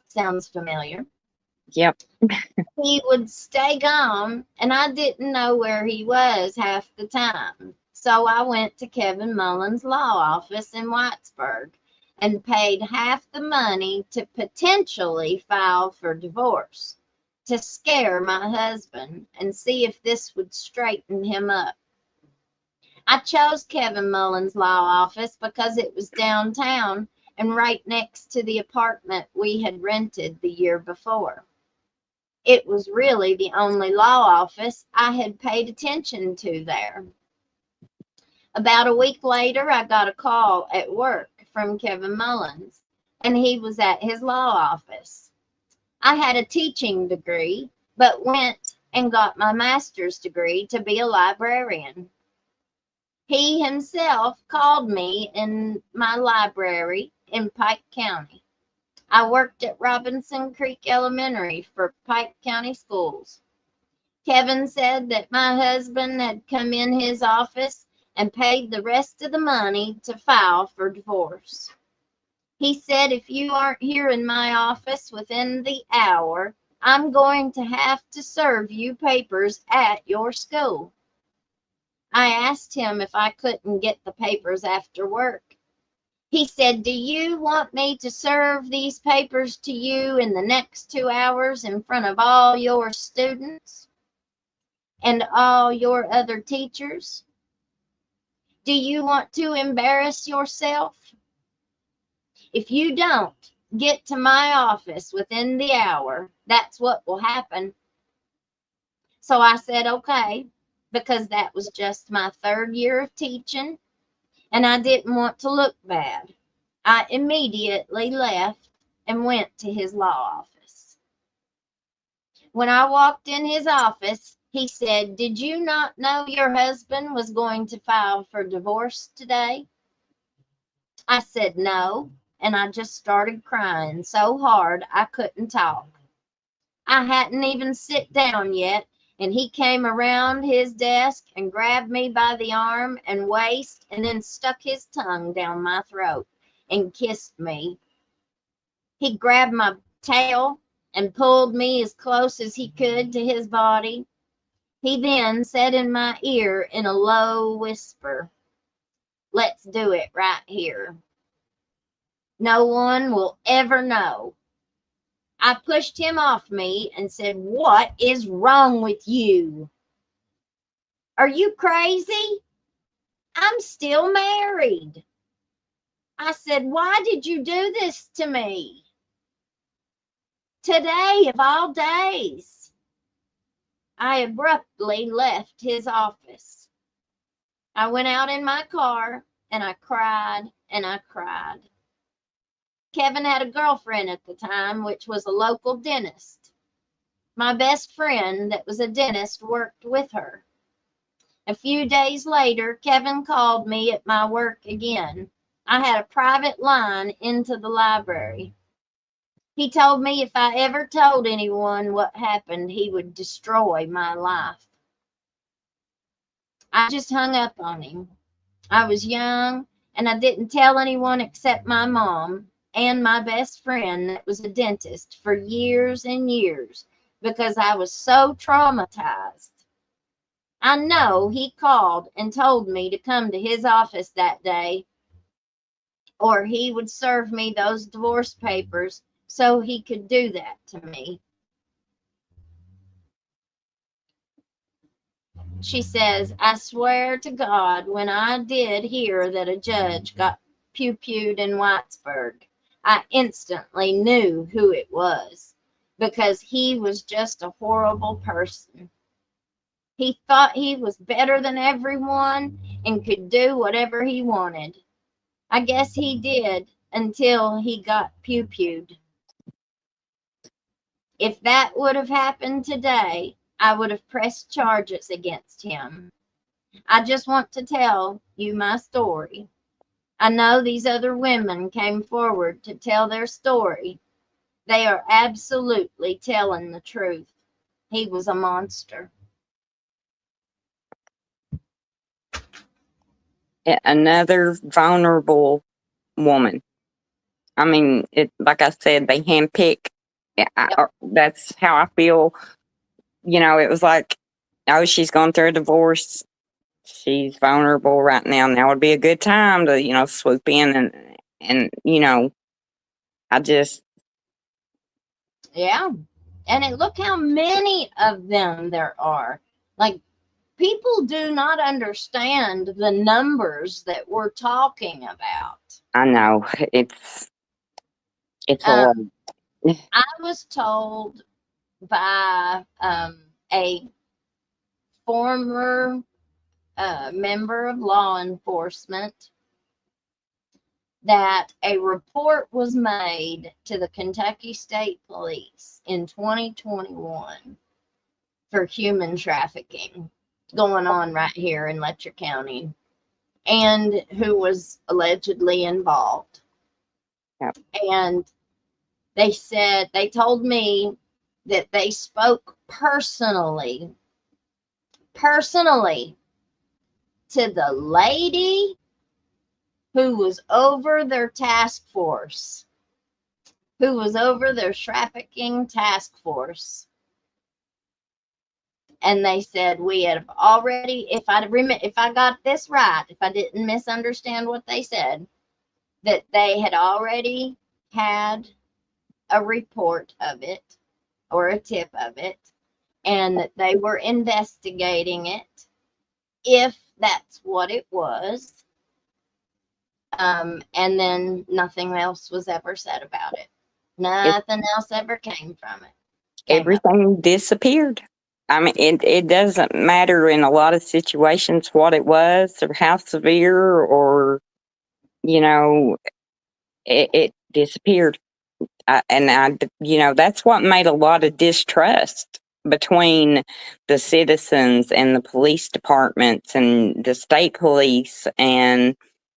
Sounds familiar. Yep. He would stay gone, and I didn't know where he was half the time. So I went to Kevin Mullins' law office in Whitesburg and paid half the money to potentially file for divorce, to scare my husband and see if this would straighten him up. I chose Kevin Mullins' law office because it was downtown and right next to the apartment we had rented the year before. It was really the only law office I had paid attention to there. About a week later, I got a call at work from Kevin Mullins, and he was at his law office. I had a teaching degree, but went and got my master's degree to be a librarian. He himself called me in my library in Pike County. I worked at Robinson Creek Elementary for Pike County Schools. Kevin said that my husband had come in his office and paid the rest of the money to file for divorce. He said, if you aren't here in my office within the hour, I'm going to have to serve you papers at your school. I asked him if I couldn't get the papers after work. He said, do you want me to serve these papers to you in the next 2 hours in front of all your students and all your other teachers? Do you want to embarrass yourself? If you don't get to my office within the hour, that's what will happen. So I said, okay, because that was just my 3rd year of teaching, and I didn't want to look bad. I immediately left and went to his law office. When I walked in his office, he said, did you not know your husband was going to file for divorce today? I said no, and I just started crying so hard I couldn't talk. I hadn't even sit down yet, and he came around his desk and grabbed me by the arm and waist and then stuck his tongue down my throat and kissed me. He grabbed my tail and pulled me as close as he could to his body. He then said in my ear in a low whisper, let's do it right here. No one will ever know. I pushed him off me and said, what is wrong with you? Are you crazy? I'm still married. I said, why did you do this to me? Today of all days. I abruptly left his office. I went out in my car and I cried and I cried. Kevin had a girlfriend at the time, which was a local dentist. My best friend that was a dentist worked with her. A few days later, Kevin called me at my work again. I had a private line into the library. He told me if I ever told anyone what happened, he would destroy my life. I just hung up on him. I was young and I didn't tell anyone except my mom and my best friend that was a dentist for years and years because I was so traumatized. I know he called and told me to come to his office that day or he would serve me those divorce papers so he could do that to me. She says, I swear to God, when I did hear that a judge got pew-pewed in Whitesburg, I instantly knew who it was because he was just a horrible person. He thought he was better than everyone and could do whatever he wanted. I guess he did until he got pew-pewed. If that would have happened today, I would have pressed charges against him. I just want to tell you my story. I know these other women came forward to tell their story. They are absolutely telling the truth. He was a monster. Another vulnerable woman. I mean, like I said, they handpick. That's how I feel. It was like, oh, she's going through a divorce. She's vulnerable right now. Now would be a good time to, swoop in and I just. Yeah. And look how many of them there are. Like, people do not understand the numbers that we're talking about. I know it's a lot. I was told by a former member of law enforcement that a report was made to the Kentucky State Police in 2021 for human trafficking going on right here in Letcher County and who was allegedly involved. Yep. And they told me that they spoke personally to the lady who was over their task force, who was over their trafficking task force. And they said we had already, if I got this right, if I didn't misunderstand what they said, that they had already had a report of it or a tip of it, and that they were investigating it, if that's what it was. And then nothing else was ever said about it. Nothing else ever came from it. Everything disappeared. I mean, it doesn't matter in a lot of situations what it was or how severe or, it disappeared. That's what made a lot of distrust between the citizens and the police departments and the state police and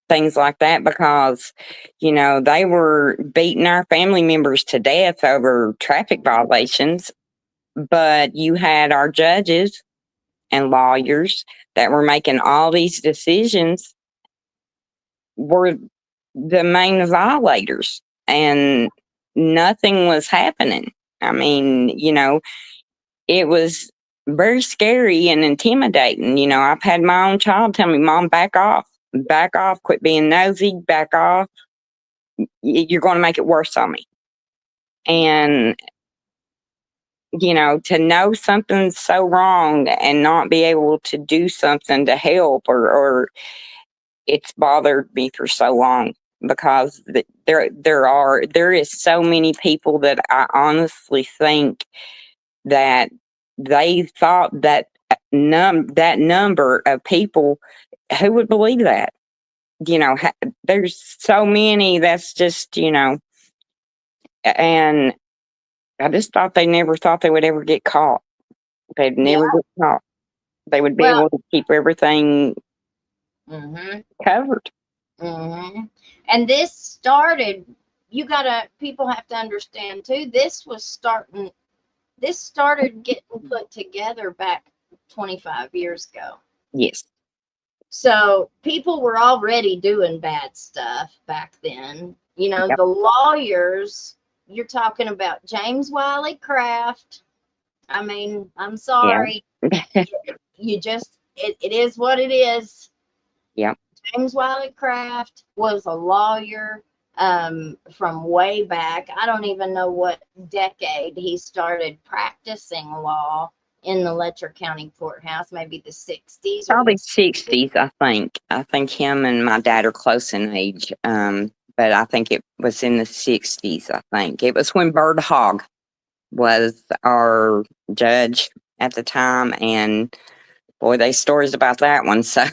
things like that, because, they were beating our family members to death over traffic violations. But you had our judges and lawyers that were making all these decisions were the main violators, and nothing was happening. I mean, it was very scary and intimidating. I've had my own child tell me, Mom, back off, quit being nosy, back off. You're going to make it worse on me. And, to know something's so wrong and not be able to do something to help, or it's bothered me for so long, because there is so many people that I honestly think that they thought that that number of people, who would believe that? There's so many that's just, and I just thought they never thought they would ever get caught. They'd Yeah. never get caught. They would be Well, able to keep everything mm-hmm. covered. Mm-hmm. And this started people have to understand too, this started getting put together back 25 years ago. Yes. So people were already doing bad stuff back then. Yep. The lawyers, you're talking about James Wiley Craft. I mean, I'm sorry. Yeah. It is what it is. Yeah. James Wiley Craft was a lawyer from way back. I don't even know what decade he started practicing law in the Letcher County Courthouse, maybe the 60s or Probably the 60s, I think. I think him and my dad are close in age. But I think it was in the 60s, I think. It was when Bird Hogg was our judge at the time. And boy, there's stories about that one. So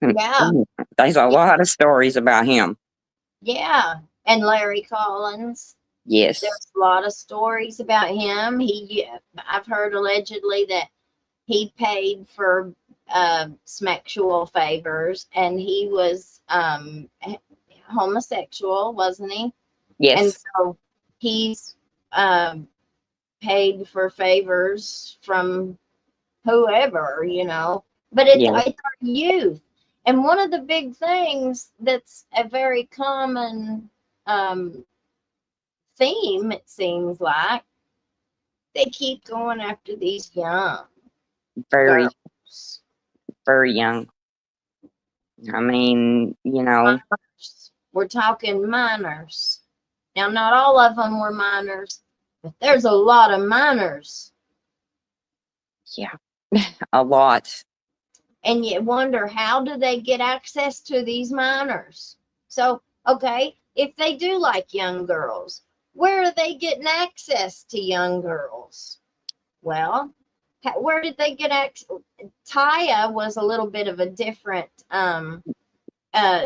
Yeah. there's a lot of stories about him. Yeah. And Larry Collins. Yes. There's a lot of stories about him. I've heard allegedly that he paid for sexual favors, and he was homosexual, wasn't he? Yes. And so he's paid for favors from whoever, but it's our youth. And one of the big things that's a very common theme, it seems like, they keep going after these young Very, girls. very young. I mean, Minors. We're talking minors. Now, not all of them were minors, but there's a lot of minors. Yeah, a lot. And you wonder, how do they get access to these minors? So, okay, if they do like young girls, where are they getting access to young girls? Well, where did they get access? Taya was a little bit of a different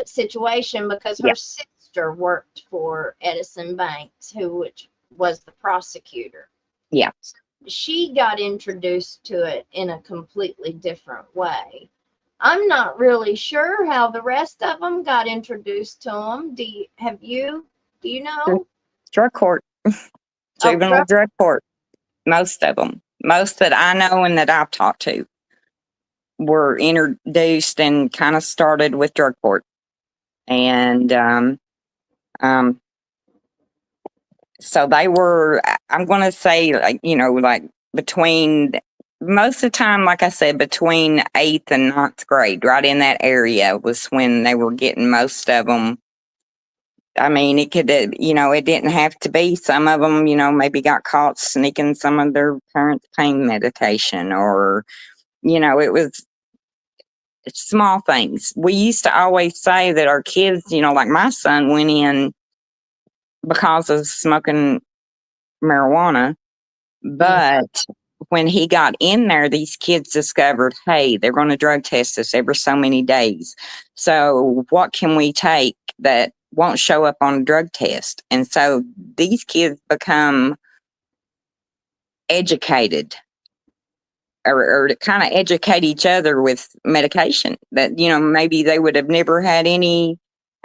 situation because her sister worked for Edison Banks, which was the prosecutor. Yeah. So she got introduced to it in a completely different way. I'm not really sure how the rest of them got introduced to them. Do you know? Drug court. Juvenile drug court. Most of them. Most that I know and that I've talked to were introduced and kind of started with drug court. And so they were, I'm going to say, like between, most of the time, like I said, between 8th and 9th grade, right in that area was when they were getting most of them. I mean, it could, it didn't have to be. Some of them, maybe got caught sneaking some of their parents' pain medication, or, it's small things. We used to always say that our kids, like my son went in because of smoking marijuana, but when he got in there, these kids discovered, hey, they're going to drug test us every so many days. So what can we take that won't show up on a drug test? And so these kids become educated, or to kind of educate each other with medication that, maybe they would have never had any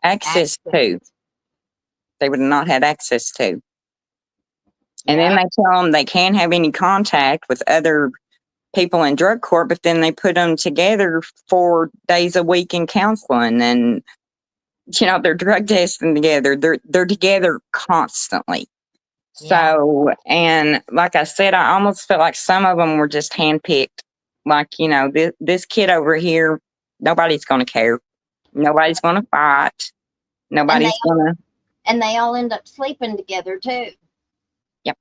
access to. They would have not had access to. And then they tell them they can't have any contact with other people in drug court, but then they put them together 4 days a week in counseling, and they're drug testing together. They're together constantly. So, and like I said, I almost feel like some of them were just handpicked. Like, this kid over here, nobody's going to care. Nobody's going to fight. Nobody's going to. And they all end up sleeping together too. Yep.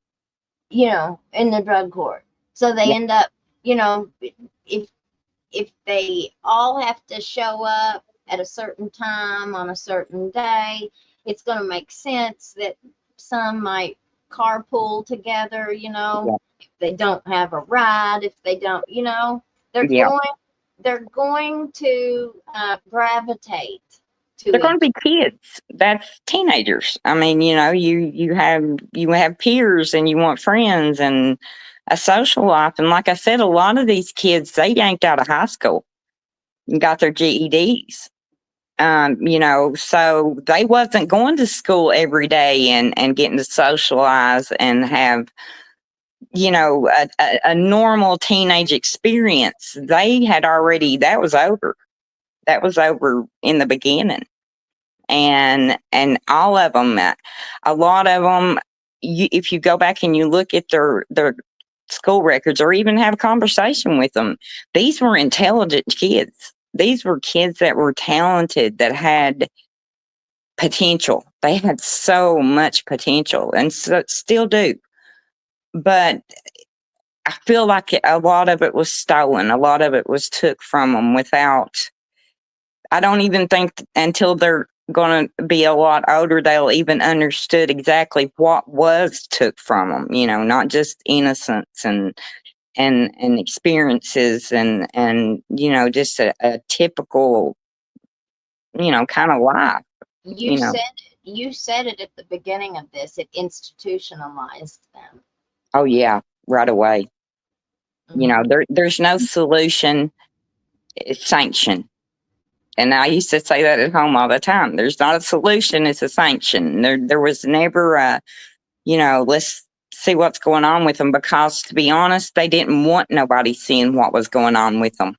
In the drug court. So they end up, if they all have to show up at a certain time on a certain day, it's going to make sense that some might carpool together, if they don't have a ride, if they don't, they're going to gravitate to they're going to be kids. That's teenagers. I mean, you have peers, and you want friends and a social life. And like I said, a lot of these kids, they yanked out of high school and got their GEDs. You know, so they wasn't going to school every day and getting to socialize and have, you know, a normal teenage experience. They had already, that was over. That was over in the beginning. And all of them, a lot of them, if you go back and you look at their school records or even have a conversation with them, these were intelligent kids. These were kids that were talented, that had potential. They had so much potential and so, still do. But I feel like a lot of it was stolen. A lot of it was took from them without, I don't even think until they're going to be a lot older, they'll even understood exactly what was took from them, you know, not just innocence and experiences and, you know, just a typical, you know, kind of life, You you know. said you said it at the beginning of this. It institutionalized them. Oh yeah, right away. You know, there's no solution. It's sanction. And I used to say that at home all the time. There's not a solution, it's a sanction. There was never a, you know, let's see what's going on with them, because to be honest, they didn't want nobody seeing what was going on with them.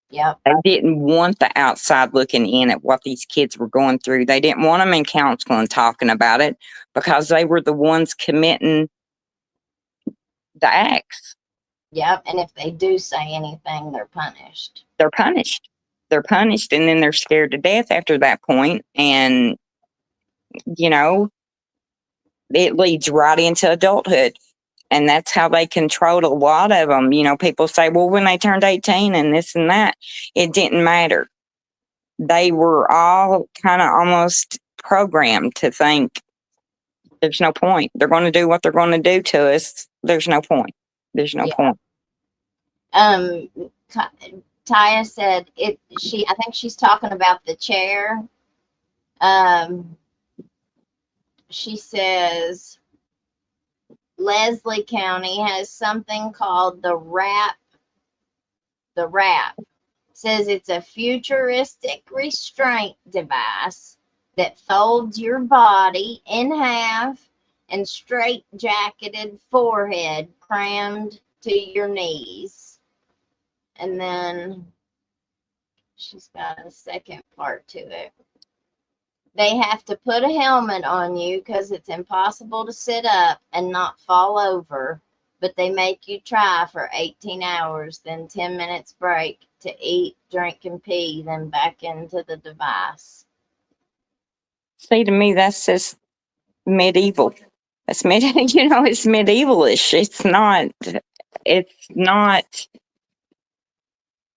Yep. They didn't want the outside looking in at what these kids were going through. They didn't want them in counseling talking about it, because they were the ones committing the acts. Yep. And if they do say anything, they're punished. They're punished. They're punished, and then they're scared to death after that point. And, you know, it leads right into adulthood. And that's how they controlled a lot of them. You know, people say, well, when they turned 18 and this and that, it didn't matter. They were all kind of almost programmed to think there's no point. They're going to do what they're going to do to us. There's no point. There's no point. Taya said it. I think she's talking about the chair. She says Leslie County has something called the RAP. The RAP says it's a futuristic restraint device that folds your body in half and straight-jacketed forehead crammed to your knees. And then she's got a second part to it. They have to put a helmet on you because it's impossible to sit up and not fall over, but they make you try for 18 hours, then 10 minutes break to eat, drink, and pee, then back into the device. See, to me, that's just medieval. That's you know, it's medievalish. It's not,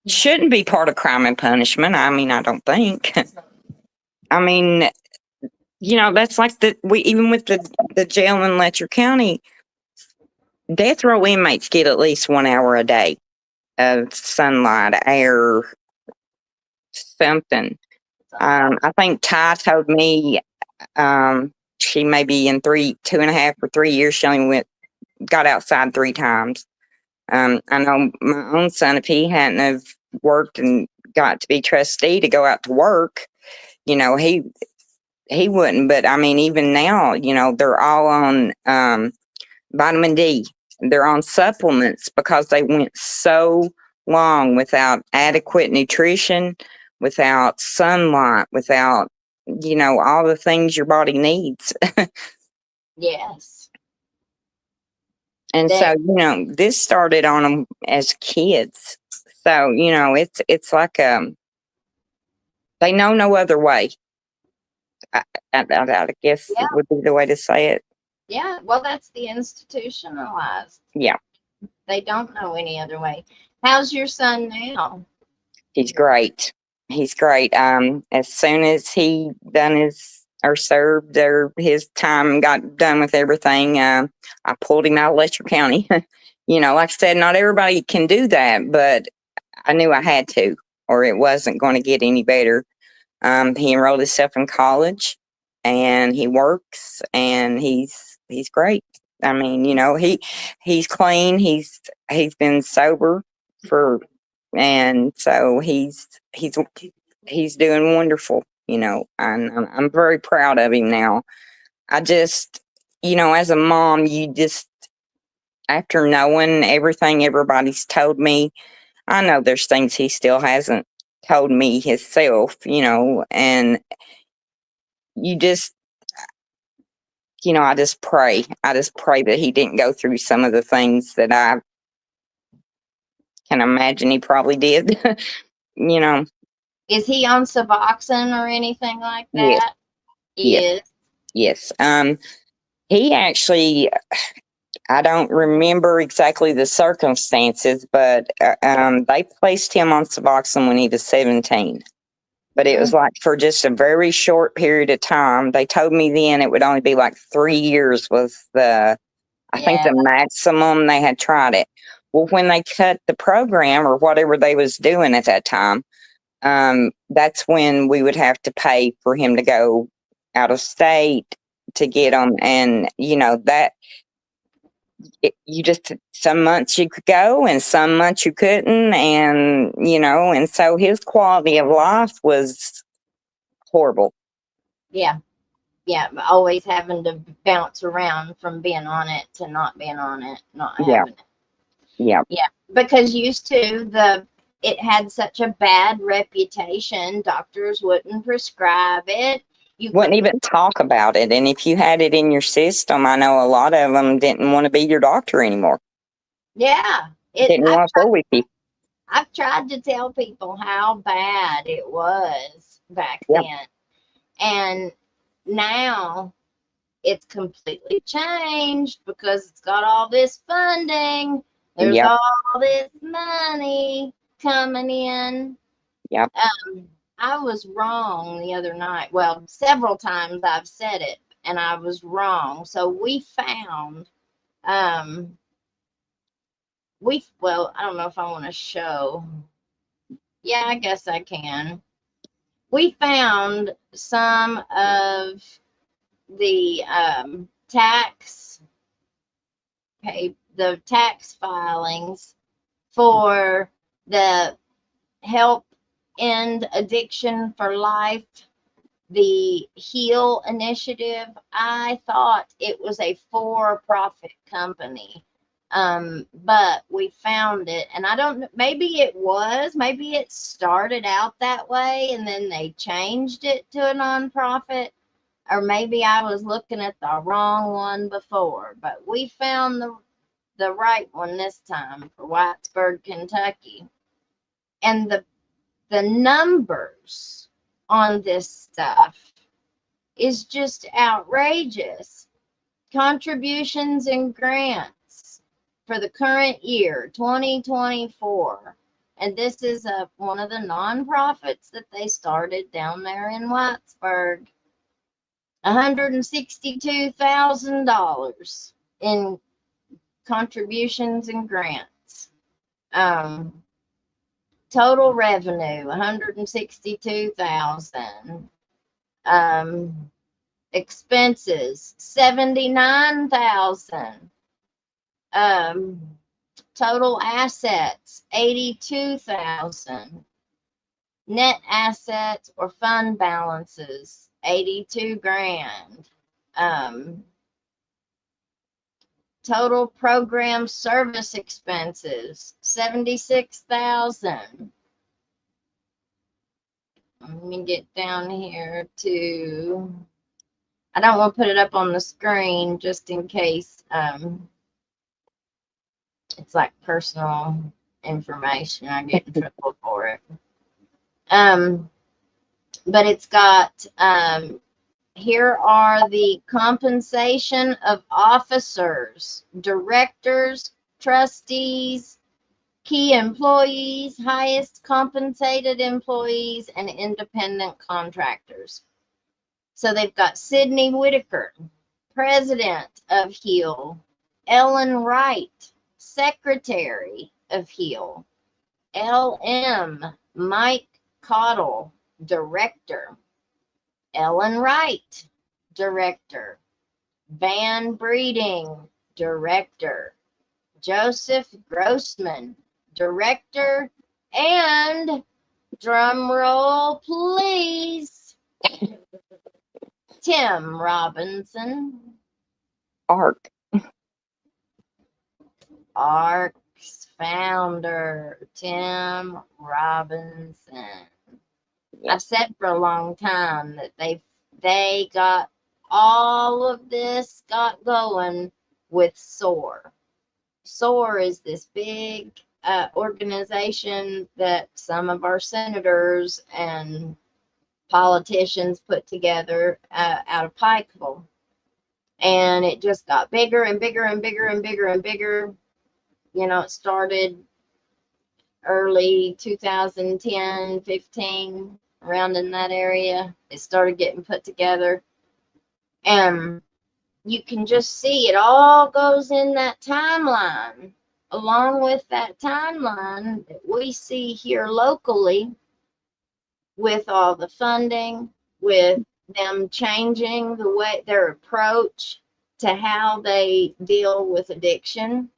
shouldn't be part of crime and punishment. I mean, I don't think. I mean, you know, that's like even with the jail in Letcher County, death row inmates get at least 1 hour a day of sunlight, air, something. I think Ty told me she may be in 2.5 or 3 years, she only got outside 3 times. I know my own son, if he hadn't have worked and got to be trustee to go out to work, you know, he wouldn't. But I mean, even now, you know, they're all on vitamin D. They're on supplements because they went so long without adequate nutrition, without sunlight, without, you know, all the things your body needs. Yes. And so, you know, this started on them as kids. So, you know, it's like they know no other way. I guess would be the way to say it. Yeah, well, that's the institutionalized. Yeah. They don't know any other way. How's your son now? He's great. He's great. As soon as he served his time, got done with everything, I pulled him out of Letcher County. You know, like I said, not everybody can do that, but I knew I had to, or it wasn't going to get any better. He enrolled himself in college, and he works, and he's great. I mean, you know, he's clean. He's been sober and so he's he's doing wonderful, you know, and I'm very proud of him now. I just, you know, as a mom, you just, after knowing everything everybody's told me, I know there's things he still hasn't told me himself, you know, and you just, you know, I just pray. I just pray that he didn't go through some of the things that I can imagine he probably did, you know. Is he on Suboxone or anything like Yes, that? He yes, is. yes. He actually, I don't remember exactly the circumstances, but they placed him on Suboxone when he was 17. But it was like for just a very short period of time. They told me then it would only be like 3 years was I think Yeah, the maximum they had tried it. Well, when they cut the program or whatever they was doing at that time, that's when we would have to pay for him to go out of state to get him. And, you know, that you just, some months you could go and some months you couldn't. And, you know, and so his quality of life was horrible. yeah, yeah. Always having to bounce around from being on it to not being on it, not Yeah. having it. Yeah. Yeah, because used to it had such a bad reputation, doctors wouldn't prescribe it. You Wouldn't couldn't. even talk about it. And if you had it in your system, I know a lot of them didn't want to be your doctor anymore. Yeah, Didn't want to fool with you. I've tried to tell people how bad it was back Yep. then, and now it's completely changed because it's got all this funding. There's Yep. all this money coming in. Yep. I was wrong the other night. Well, several times I've said it and I was wrong. So we found, well, I don't know if I want to show. Yeah, I guess I can. We found some of the the tax filings for the Help End Addiction for Life, the Heal Initiative. I thought it was a for-profit company, but we found it, and I don't know, maybe it started out that way and then they changed it to a nonprofit, or maybe I was looking at the wrong one before, but we found the right one this time for Whitesburg, Kentucky. And the numbers on this stuff is just outrageous. Contributions and grants for the current year, 2024. And this is one of the nonprofits that they started down there in Whitesburg. $162,000 in contributions and grants. Total revenue, 162,000. Expenses, 79,000. Total assets, 82,000. Net assets or fund balances, 82 grand. Total program service expenses, 76,000. Let me get down here to, I don't want to put it up on the screen just in case it's like personal information. I get in trouble for it. But it's got, here are the compensation of officers, directors, trustees, key employees, highest compensated employees, and independent contractors. So they've got Sydney Whitaker, president of HEAL, Ellen Wright, secretary of HEAL, LM Mike Cottle, director, Ellen Wright, director, Van Breeding, director, Joseph Grossman, director, and Drum roll, please. Tim Robinson. Arc. ARC's founder, Tim Robinson. Yeah. I've said for a long time that they got all of this got going with SOAR. SOAR is this big organization that some of our senators and politicians put together out of Pikeville. And it just got bigger and bigger and bigger and bigger and bigger. You know, it started early 2010, 15, around in that area. It started getting put together. And you can just see it all goes in that timeline. Along with that timeline that we see here locally, with all the funding, with them changing the way their approach to how they deal with addiction.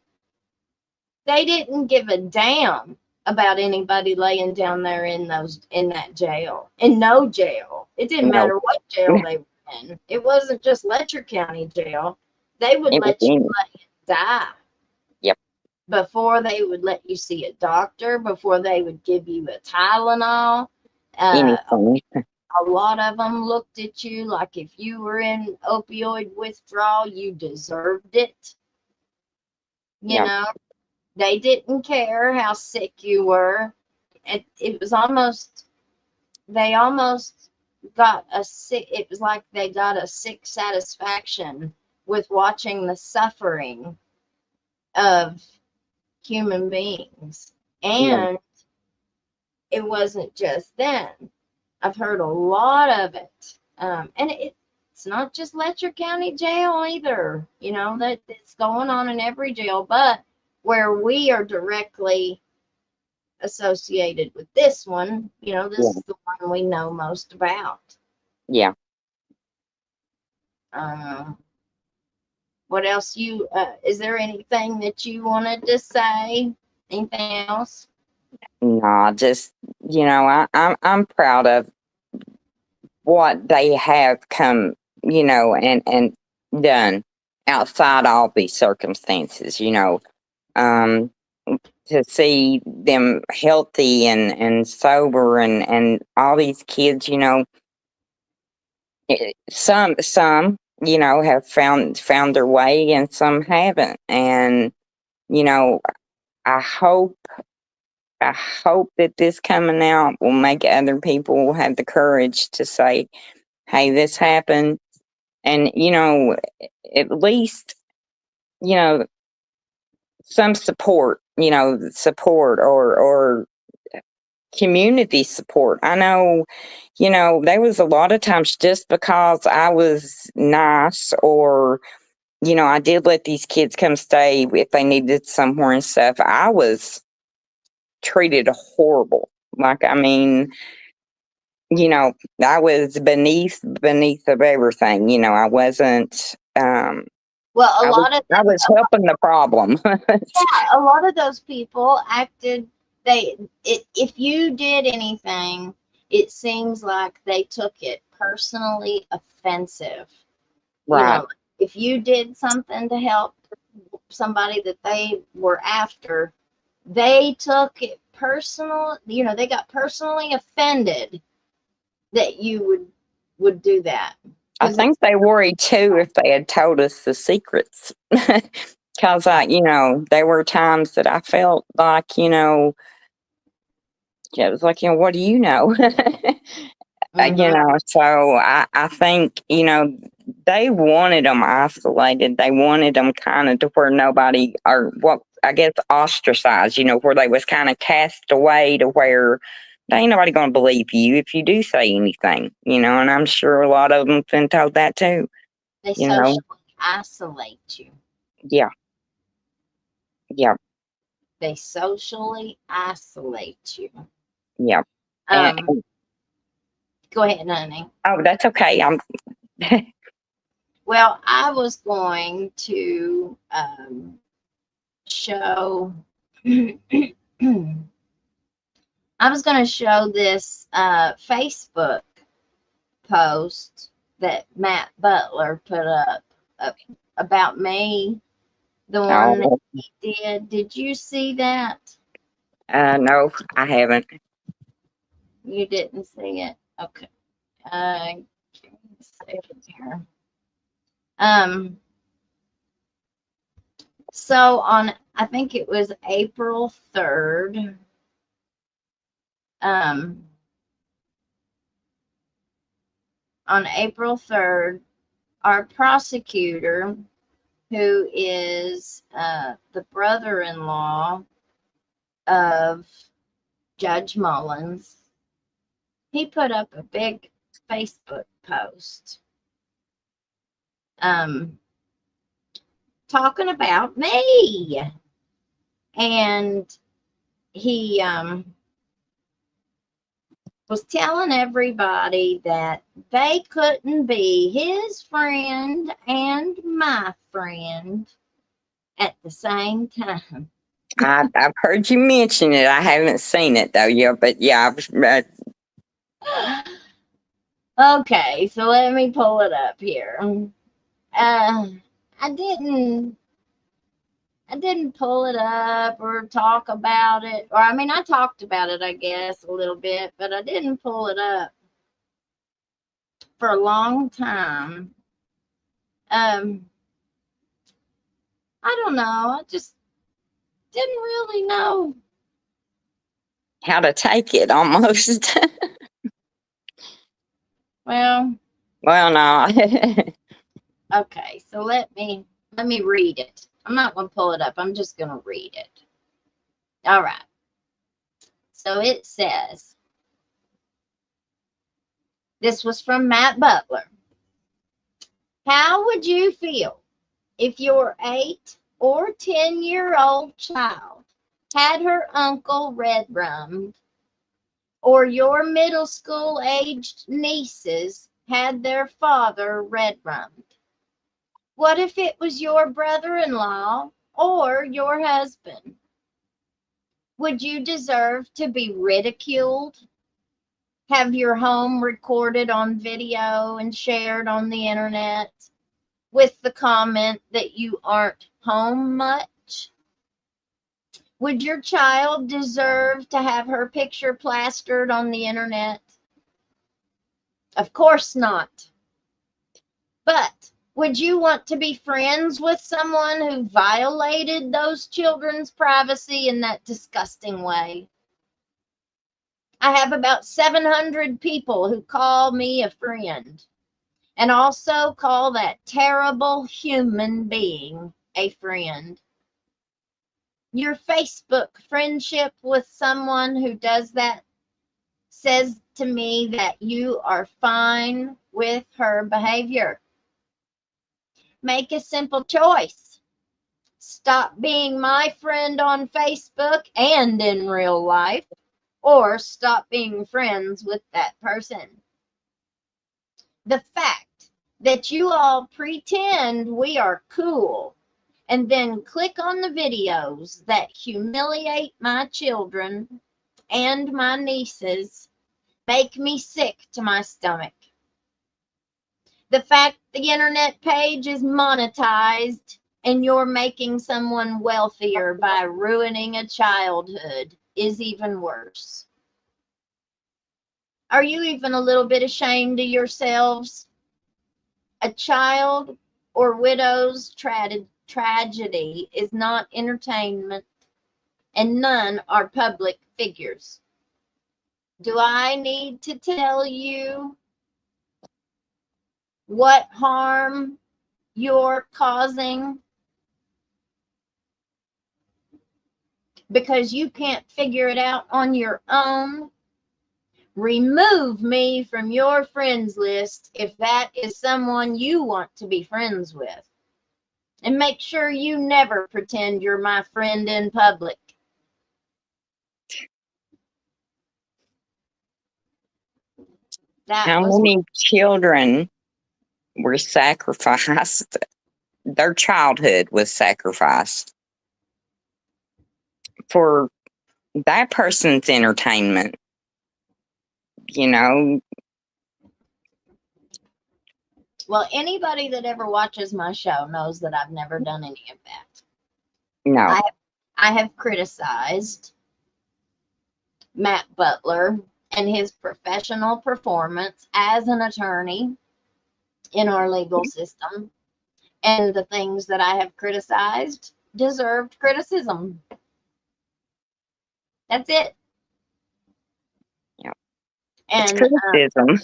They didn't give a damn about anybody laying down there in that jail, in no jail. It didn't No. matter what jail they were in. It wasn't just Letcher County jail. They would It was let you any- lay and die. Yep. Before they would let you see a doctor, before they would give you a Tylenol. anything. A lot of them looked at you like if you were in opioid withdrawal, you deserved it. You Yeah. know, they didn't care how sick you were. It was almost, they almost got a sick, it was like they got a sick satisfaction with watching the suffering of human beings. And it wasn't just then. I've heard a lot of it. And it's not just Letcher County Jail either. You know, that it's going on in every jail, but where we are directly associated with this one, you know, this is the one we know most about. Yeah. What else is there anything that you wanted to say? Anything else? No, just, I'm proud of what they have come, and done outside all these circumstances, to see them healthy and sober and all these kids, some, have found their way and some haven't. And, I hope I hope that this coming out will make other people have the courage to say, hey, this happened. And, at least, you know, some support, or community support. I know, there was a lot of times just because I was nice or, I did let these kids come stay if they needed somewhere and stuff. I was treated horrible. Like, I mean, I was beneath of everything. I wasn't. Well, a lot of I was helping the problem. yeah, a lot of those people acted. If you did anything, it seems like they took it personally offensive. Right. If you did something to help somebody that they were after, they took it personal. They got personally offended that you would do that. I think they worried too if they had told us the secrets. Because there were times that I felt like, it was like, what do you know? So I think, they wanted them isolated. They wanted them kind of to where nobody, or what I guess ostracized, where they was kind of cast away to where there ain't nobody going to believe you if you do say anything, and I'm sure a lot of them have been told that too. They socially isolate you. Yeah. Yeah. They socially isolate you. Yeah. Go ahead, honey. Oh, that's okay. Well, I was going to show I was going to show this Facebook post that Matt Butler put up about me, the one that Oh, he did. Did you see that? no, I haven't. You didn't see it? Okay. Give me a second here. So I think it was April 3rd, on April 3rd, our prosecutor, who is the brother-in-law of Judge Mullins, he put up a big Facebook post talking about me. And he was telling everybody that they couldn't be his friend and my friend at the same time. I've heard you mention it. I haven't seen it though. Yeah, but yeah, Okay, so let me pull it up here. I didn't pull it up or talk about it, or I mean, I talked about it, I guess, a little bit, but I didn't pull it up for a long time. I don't know. I just didn't really know. how to take it almost. Well, Well, no. okay, so let me read it. I'm not going to pull it up. I'm just going to read it. All right. So it says, this was from Matt Butler. How would you feel if your 8 or 10-year-old child had her uncle red rummed, or your middle school aged nieces had their father red rummed? What if it was your brother-in-law or your husband? Would you deserve to be ridiculed? Have your home recorded on video and shared on the internet with the comment that you aren't home much? Would your child deserve to have her picture plastered on the internet? Of course not. But would you want to be friends with someone who violated those children's privacy in that disgusting way? I have about 700 people who call me a friend and also call that terrible human being a friend. Your Facebook friendship with someone who does that says to me that you are fine with her behavior. Make a simple choice. Stop being my friend on Facebook and in real life, or stop being friends with that person. The fact that you all pretend we are cool and then click on the videos that humiliate my children and my nieces make me sick to my stomach. The fact the internet page is monetized and you're making someone wealthier by ruining a childhood is even worse. Are you even a little bit ashamed of yourselves? A child or widow's tragedy is not entertainment, and none are public figures. Do I need to tell you what harm you're causing because you can't figure it out on your own? Remove me from your friends list if that is someone you want to be friends with. And make sure you never pretend you're my friend in public. That How was many children were sacrificed? Their childhood was sacrificed for that person's entertainment, you know. Well, anybody that ever watches my show knows that I've never done any of that. No. I have criticized Matt Butler and his professional performance as an attorney in our legal system. And the things that I have criticized deserved criticism. That's it. Yeah. It's And criticism.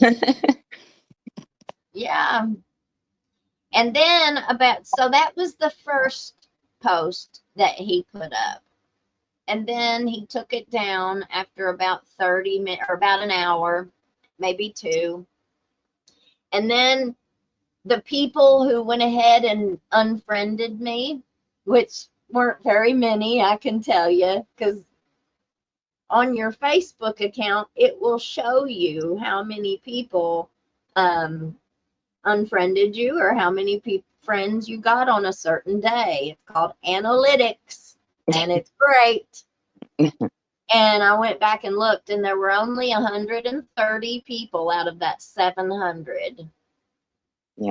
yeah. And then so that was the first post that he put up. And then he took it down after about 30 minutes or about an hour, maybe 2. And then the people who went ahead and unfriended me, which weren't very many, I can tell you, because on your Facebook account, it will show you how many people unfriended you or how many friends you got on a certain day. It's called analytics, and it's great. And I went back and looked, and there were only 130 people out of that 700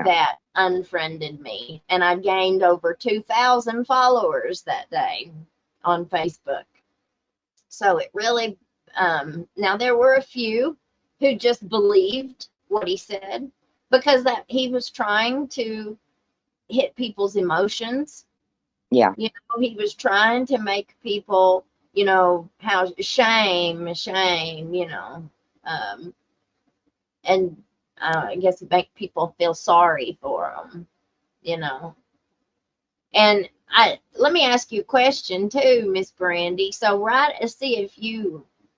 that unfriended me. And I gained over 2,000 followers that day on Facebook. So it really, now there were a few who just believed what he said because that he was trying to hit people's emotions. Yeah. You know, he was trying to make people, you know, how shame, you know, and I guess make people feel sorry for them, you know. And let me ask you a question too, Miss Brandy. So see if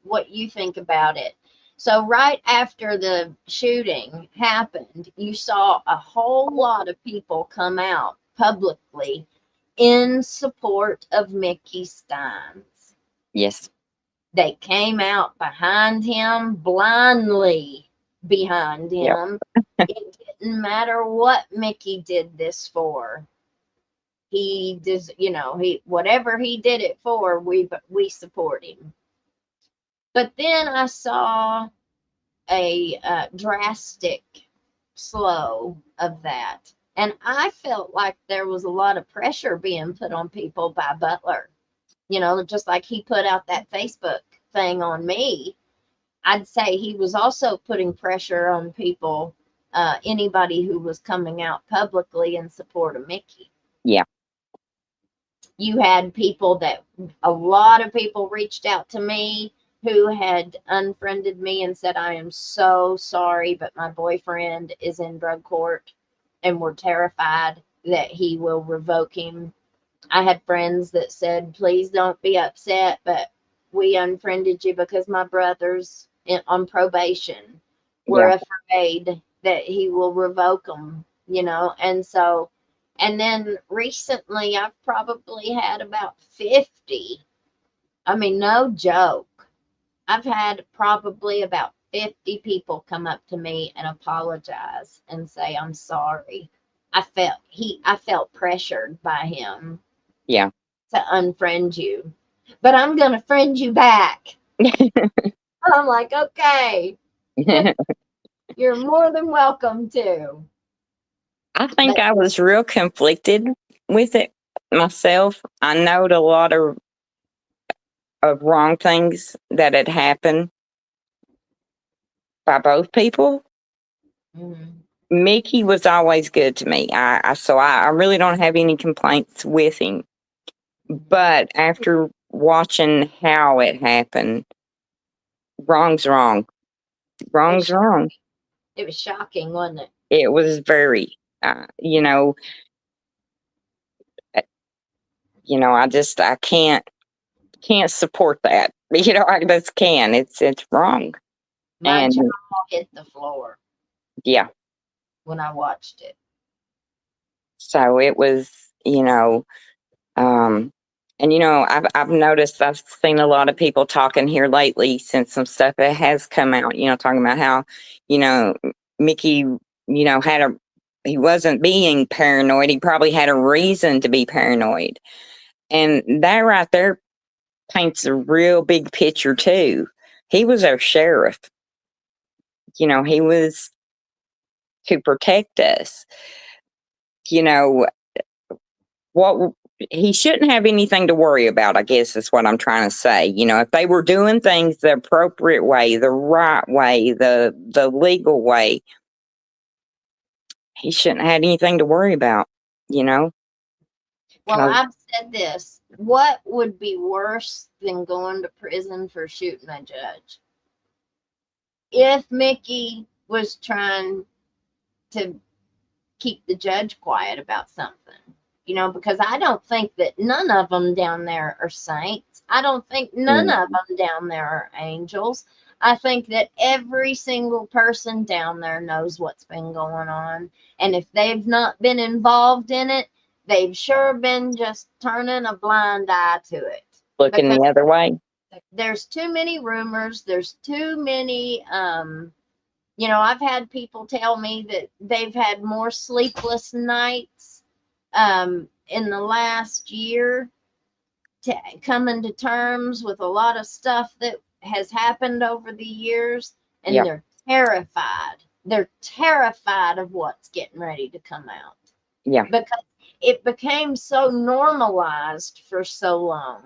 what you think about it. So right after the shooting happened, you saw a whole lot of people come out publicly in support of Mickey Stines. Yes. They came out behind him, blindly behind him. It didn't matter what Mickey did this for. He does, you know, whatever he did it for, we support him. But then I saw a drastic slow of that, and I felt like there was a lot of pressure being put on people by Butler. You know, just like he put out that Facebook thing on me, I'd say he was also putting pressure on people, anybody who was coming out publicly in support of Mickey. Yeah. You had people a lot of people reached out to me who had unfriended me and said, I am so sorry, but my boyfriend is in drug court and we're terrified that he will revoke him. I had friends that said, please don't be upset, but we unfriended you because my brother's on probation. We're afraid that he will revoke them, you know, and then recently I've probably had about 50. I mean, no joke. I've had probably about 50 people come up to me and apologize and say, I'm sorry. I felt pressured by him. Yeah. To unfriend you. But I'm gonna friend you back. I'm like, okay. You're more than welcome to. I think I was real conflicted with it myself. I knowed a lot of wrong things that had happened by both people. Mm-hmm. Mickey was always good to me. So I really don't have any complaints with him. But after watching how it happened, wrong's wrong. Wrong's wrong. It was shocking, wasn't it? It was very, you know, I can't support that. You know, I just can't. It's wrong. My jaw hit the floor. Yeah. When I watched it. So it was, and I've noticed, I've seen a lot of people talking here lately since some stuff that has come out, talking about how, Mickey, he wasn't being paranoid. He probably had a reason to be paranoid. And that right there paints a real big picture too. He was our sheriff. He was to protect us. What he shouldn't have anything to worry about, I guess is what I'm trying to say. If they were doing things the appropriate way, the right way, the legal way, he shouldn't have had anything to worry about, Well, 'cause- I've said this. What would be worse than going to prison for shooting a judge? If Mickey was trying to keep the judge quiet about something, because I don't think that none of them down there are saints. I don't think none of them down there are angels. I think that every single person down there knows what's been going on. And if they've not been involved in it, they've sure been just turning a blind eye to it. looking the other way. There's too many rumors. There's too many, I've had people tell me that they've had more sleepless nights in the last year coming to terms with a lot of stuff that has happened over the years, and Yep. they're terrified. They're terrified of what's getting ready to come out. Yeah. Because it became so normalized for so long.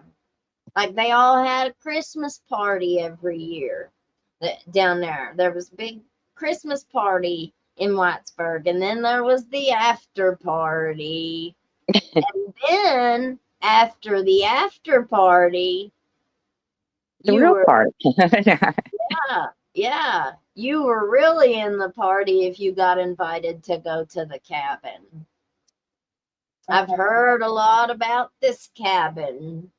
Like they all had a Christmas party every year down there. There was a big Christmas party in Whitesburg, and then there was the after party. And then after the after party, The you real were part. yeah, you were really in the party if you got invited to go to the cabin. I've heard a lot about this cabin.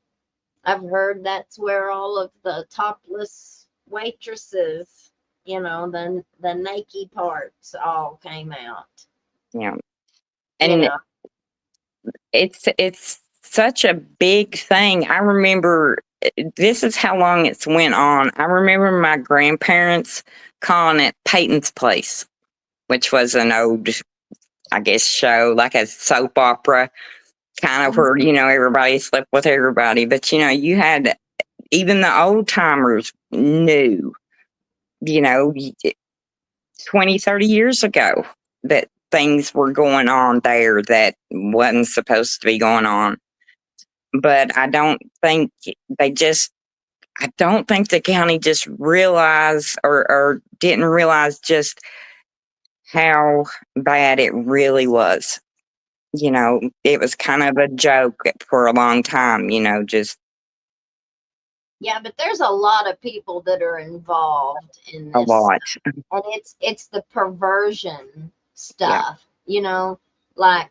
I've heard that's where all of the topless waitresses, the naked parts all came out. Yeah. You And know, it's such a big thing. I remember this is how long it's went on. I remember my grandparents calling it Peyton's Place, which was an old, I guess, show, like a soap opera, kind of where, everybody slept with everybody. But, you had even the old timers knew, 20, 30 years ago that things were going on there that wasn't supposed to be going on. But I don't think the county just realized or didn't realize just how bad it really was. It was kind of a joke for a long time, just yeah, but there's a lot of people that are involved in a this, lot. and it's the perversion Yeah. stuff, like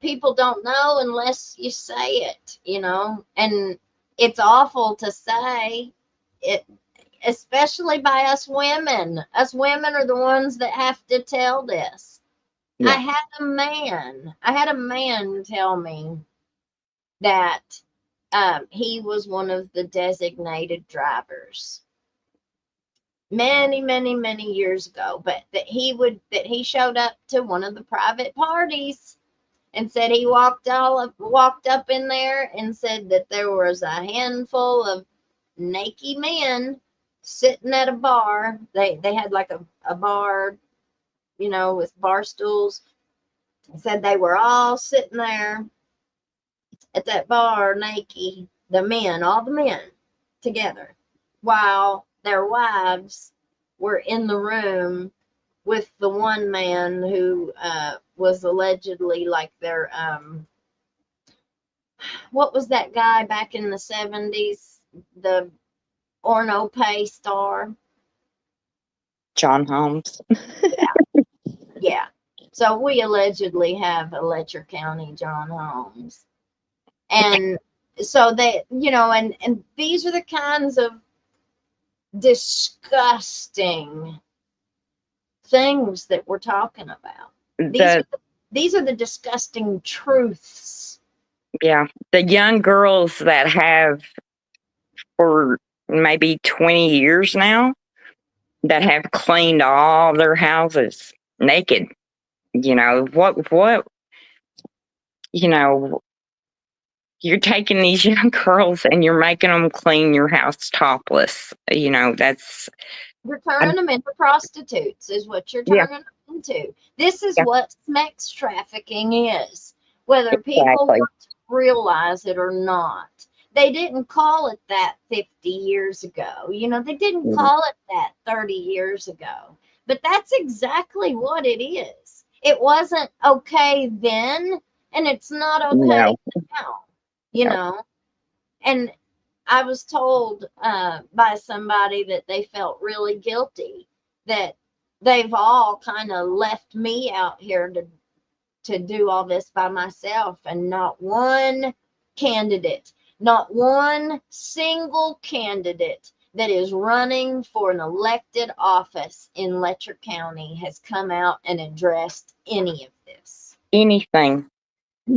people don't know unless you say it, and it's awful to say it, especially by us women. Us women are the ones that have to tell this. Yeah. I had a man tell me that he was one of the designated drivers many, many, many years ago, but that he showed up to one of the private parties and said he walked up in there and said that there was a handful of naked men sitting at a bar. They had like a bar, with bar stools. He said they were all sitting there at that bar naked, all the men together, while their wives were in the room with the one man who was allegedly like their what was that guy back in the 70s, the Orno Pay star? John Holmes. Yeah. So we allegedly have a Letcher County John Holmes. And so they, and these are the kinds of disgusting things that we're talking about. These are the disgusting truths. Yeah. The young girls that have for maybe 20 years now that have cleaned all their houses naked. What, you're taking these young girls and you're making them clean your house topless. You know, that's, You're turning them into prostitutes, is what you're yeah, turning them into. This is yeah, what sex trafficking is, whether people exactly. want to realize it or not. They didn't call it that 50 years ago. You know, they didn't Mm, call it that 30 years ago. But that's exactly what it is. It wasn't okay then, and it's not okay no, now, you no, know. And I was told by somebody that they felt really guilty that they've all kind of left me out here to do all this by myself, and not one candidate, not one single candidate that is running for an elected office in Letcher County has come out and addressed any of this. anything.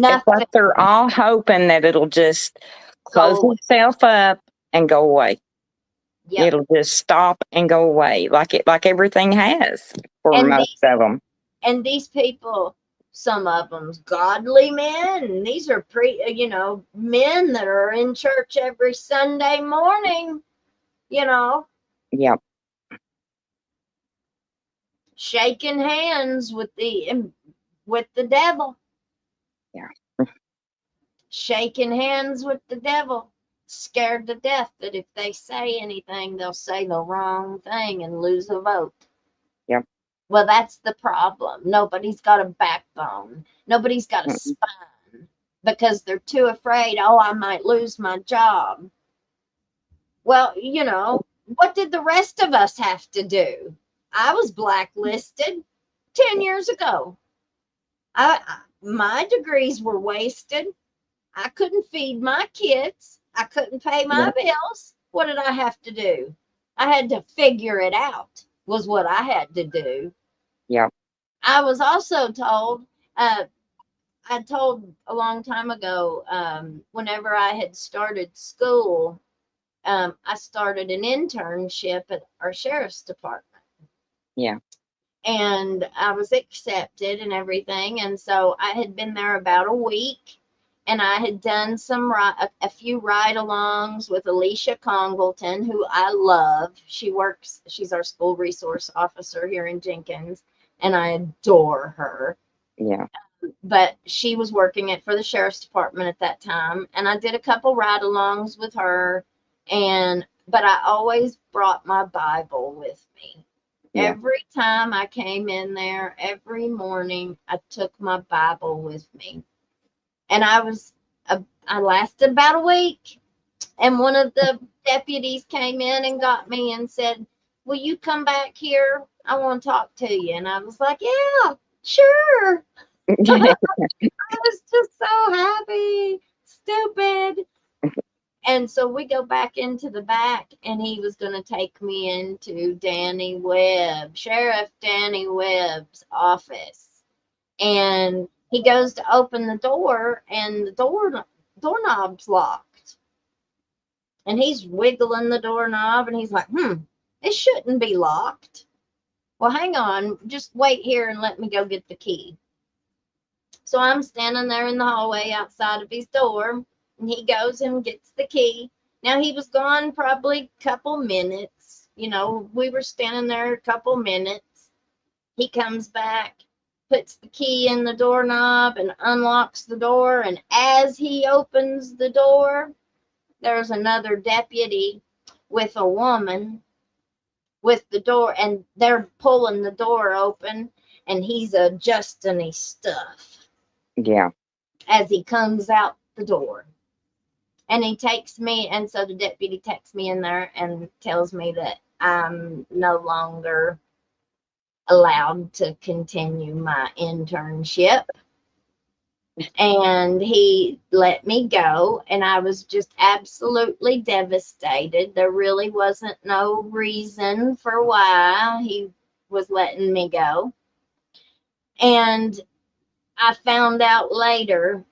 It's Nothing. like they're all hoping that it'll just close Go. itself up and go away. Yep. It'll just stop and go away, like everything has for And most of them. these people, some of them's godly men, and these are men that are in church every Sunday morning, you know, Yeah, shaking hands with the devil, yeah, shaking hands with the devil, scared to death that if they say anything, they'll say the wrong thing and lose a vote. yeah. Well, that's the problem. Nobody's got a backbone. Nobody's got a Mm, spine because they're too afraid, oh, I might lose my job. Well, what did the rest of us have to do? I was blacklisted 10 years ago. My degrees were wasted. I couldn't feed my kids. I couldn't pay yeah, my bills. What did I have to do? I had to figure it out, was what I had to do. yeah, I was also told, uh, I told a long time ago, whenever I had started school, I started an internship at our sheriff's department. yeah, And I was accepted and everything. And so I had been there about a week, and I had done a few ride-alongs with Alicia Congleton, who I love. She's our school resource officer here in Jenkins, and I adore her. yeah, But she was working for the sheriff's department at that time, and I did a couple ride-alongs with her, but I always brought my Bible with me. yeah, Every time I came in there, every morning, I took my Bible with me. And I lasted about a week, and one of the deputies came in and got me and said, "Will you come back here? I want to talk to you." And I was like, "Yeah, sure." I was just so happy, stupid. And so we go back into the back, and he was going to take me into Sheriff Danny Webb's office. And he goes to open the door, and the doorknob's locked. And he's wiggling the doorknob, and he's like, it shouldn't be locked. Well, hang on, just wait here and let me go get the key. So I'm standing there in the hallway outside of his door, and he goes and gets the key. Now he was gone probably a couple minutes. We were standing there a couple minutes. He comes back, puts the key in the doorknob and unlocks the door. And as he opens the door, there's another deputy with a woman with the door, and they're pulling the door open, and he's adjusting his stuff yeah, as he comes out the door. And he takes me, and so the deputy takes me in there and tells me that I'm no longer allowed to continue my internship. And he let me go, and I was just absolutely devastated. There really wasn't no reason for why he was letting me go. And I found out later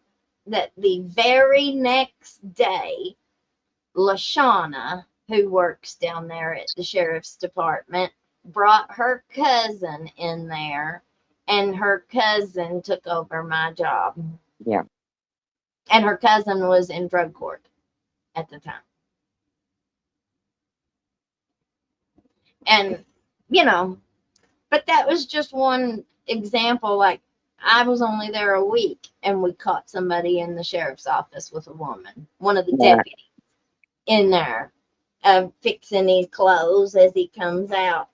that the very next day, LaShawna, who works down there at the sheriff's department, brought her cousin in there, and her cousin took over my job. yeah. And her cousin was in drug court at the time. And, you know, but that was just one example. Like, I was only there a week and we caught somebody in the sheriff's office with a woman, one of the Yeah. deputies in there, fixing his clothes as he comes out.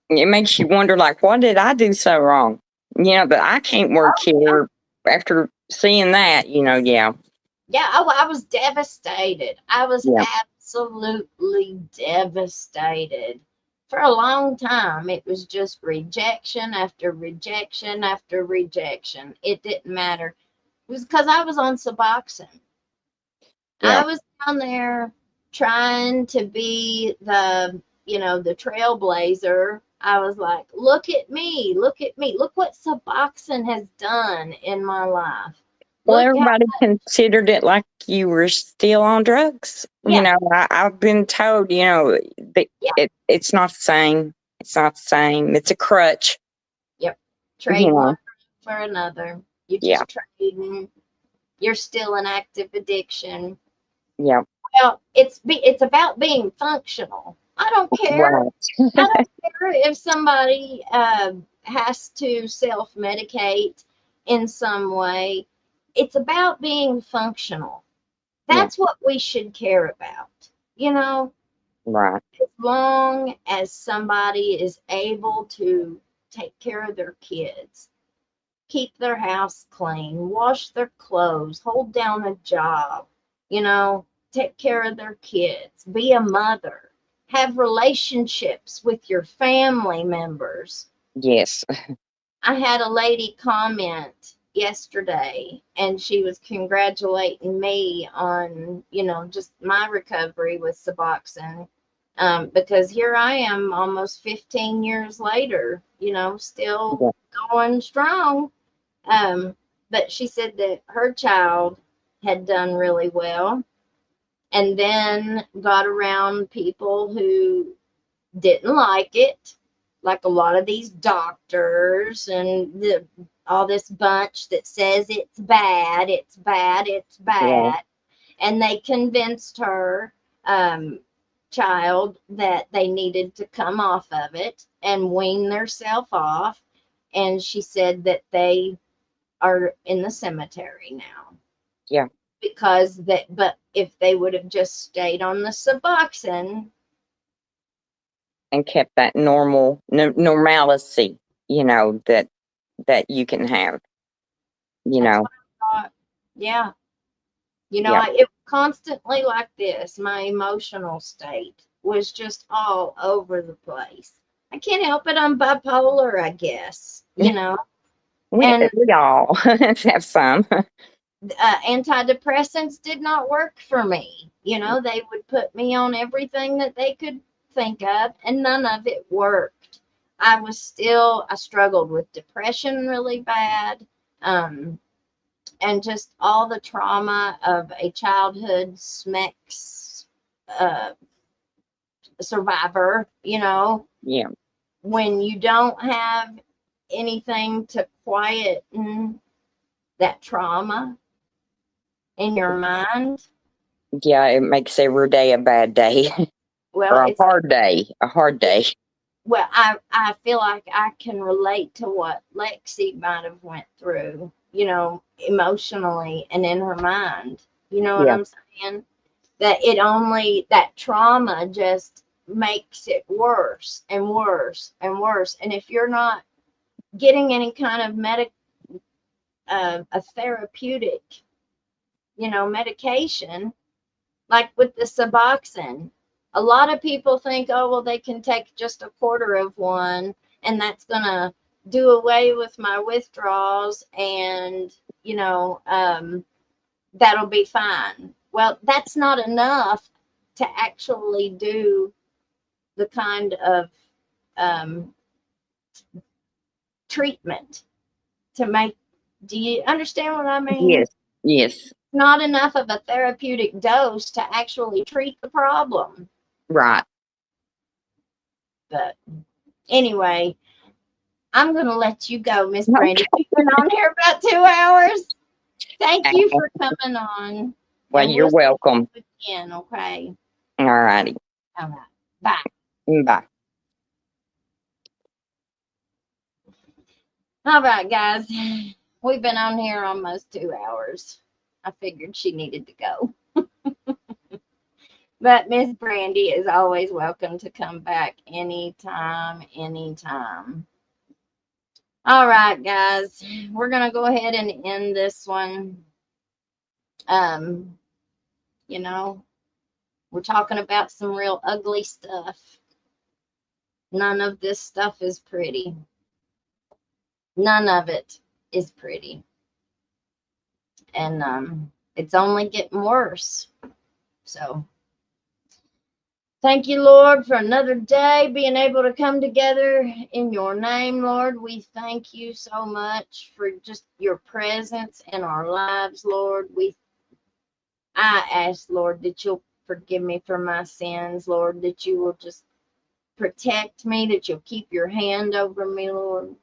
It makes you wonder, like, what did I do so wrong? But I can't work here after seeing that, yeah. Yeah, I was devastated. I was Yeah. absolutely devastated. For a long time, it was just rejection after rejection after rejection. It didn't matter. It was because I was on Suboxone. Yeah. I was down there trying to be the trailblazer. I was like, look at me, look at me, look what Suboxone has done in my life. Well, Look how, everybody considered it like you were still on drugs. yeah, I've been told, that yeah, it's not the same. It's not the same. It's a crutch. yep. You Trade know, one for another. You're yeah, just trading. You're still in active addiction. yeah, Well, it's about being functional. I don't care. right. I don't care if somebody has to self-medicate in some way. It's about being functional. Yeah, That's what we should care about. You know, right. as long as somebody is able to take care of their kids, keep their house clean, wash their clothes, hold down a job, take care of their kids, be a mother, have relationships with your family members. Yes. I had a lady comment yesterday and she was congratulating me on, just my recovery with Suboxone. Because here I am almost 15 years later, still Yeah. going strong. But she said that her child had done really well and then got around people who didn't like it, like a lot of these doctors and all this bunch that says it's bad, it's bad, it's Yeah. bad. And they convinced her child that they needed to come off of it and wean themselves off. And she said that they are in the cemetery now Yeah. but if they would have just stayed on the Suboxone, And kept that normalcy, that you can have, that's what I thought. Yeah. Yeah. It constantly like this. My emotional state was just all over the place. I can't help it. I'm bipolar, I guess, and We all have some. antidepressants did not work for me. They would put me on everything that they could think of, and none of it worked. I struggled with depression really bad. And just all the trauma of a childhood SMEX survivor, Yeah. when you don't have anything to quieten that trauma in your mind. Yeah, it makes every day a bad day. Well, Or a hard day. A hard day. well, I feel like I can relate to what Lexi might have went through, emotionally and in her mind. You know what Yeah. I'm saying? That trauma just makes it worse and worse and worse. And if you're not getting any kind of a therapeutic, medication, like with the Suboxone, a lot of people think, oh, well, they can take just a quarter of one and that's going to do away with my withdrawals and, that'll be fine. Well, that's not enough to actually do the kind of treatment to make. Do you understand what I mean? Yes. Yes. Not enough of a therapeutic dose to actually treat the problem. Right. But anyway, I'm going to let you go, Miss Okay. Brandy. We've been on here about 2 hours. Thank you for coming on. Well, And you're we'll welcome. see you again, okay? All righty. All right. Bye. Bye. All right, guys. We've been on here almost 2 hours. I figured she needed to go. But Miss Brandy is always welcome to come back anytime, anytime. All right, guys. We're going to go ahead and end this one. You know, we're talking about some real ugly stuff. None of this stuff is pretty. None of it is pretty. And it's only getting worse. So thank you, Lord, for another day being able to come together in your name, Lord. We thank you so much for just your presence in our lives, Lord. I ask, Lord, that you'll forgive me for my sins, Lord, that you will just protect me, that you'll keep your hand over me, Lord,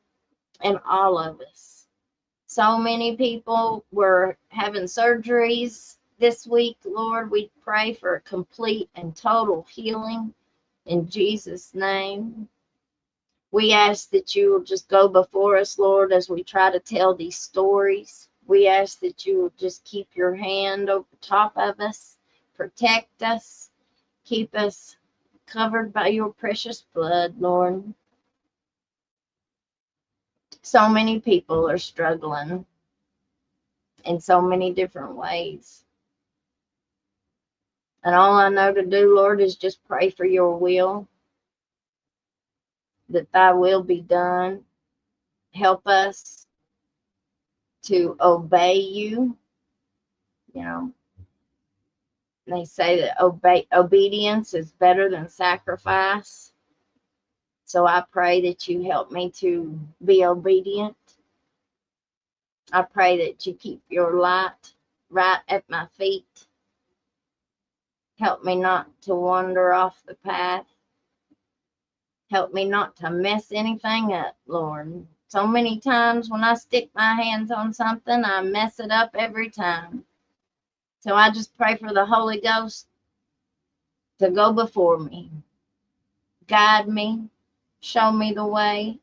and all of us. So many people were having surgeries this week, Lord. We pray for a complete and total healing in Jesus' name. We ask that you will just go before us, Lord, as we try to tell these stories. We ask that you will just keep your hand over top of us, protect us, keep us covered by your precious blood, Lord. So many people are struggling in so many different ways. And all I know to do, Lord, is just pray for your will, that thy will be done. Help us to obey you. You know, they say that obedience is better than sacrifice. So I pray that you help me to be obedient. I pray that you keep your light right at my feet. Help me not to wander off the path. Help me not to mess anything up, Lord. So many times when I stick my hands on something, I mess it up every time. So I just pray for the Holy Ghost to go before me, guide me, show me the way.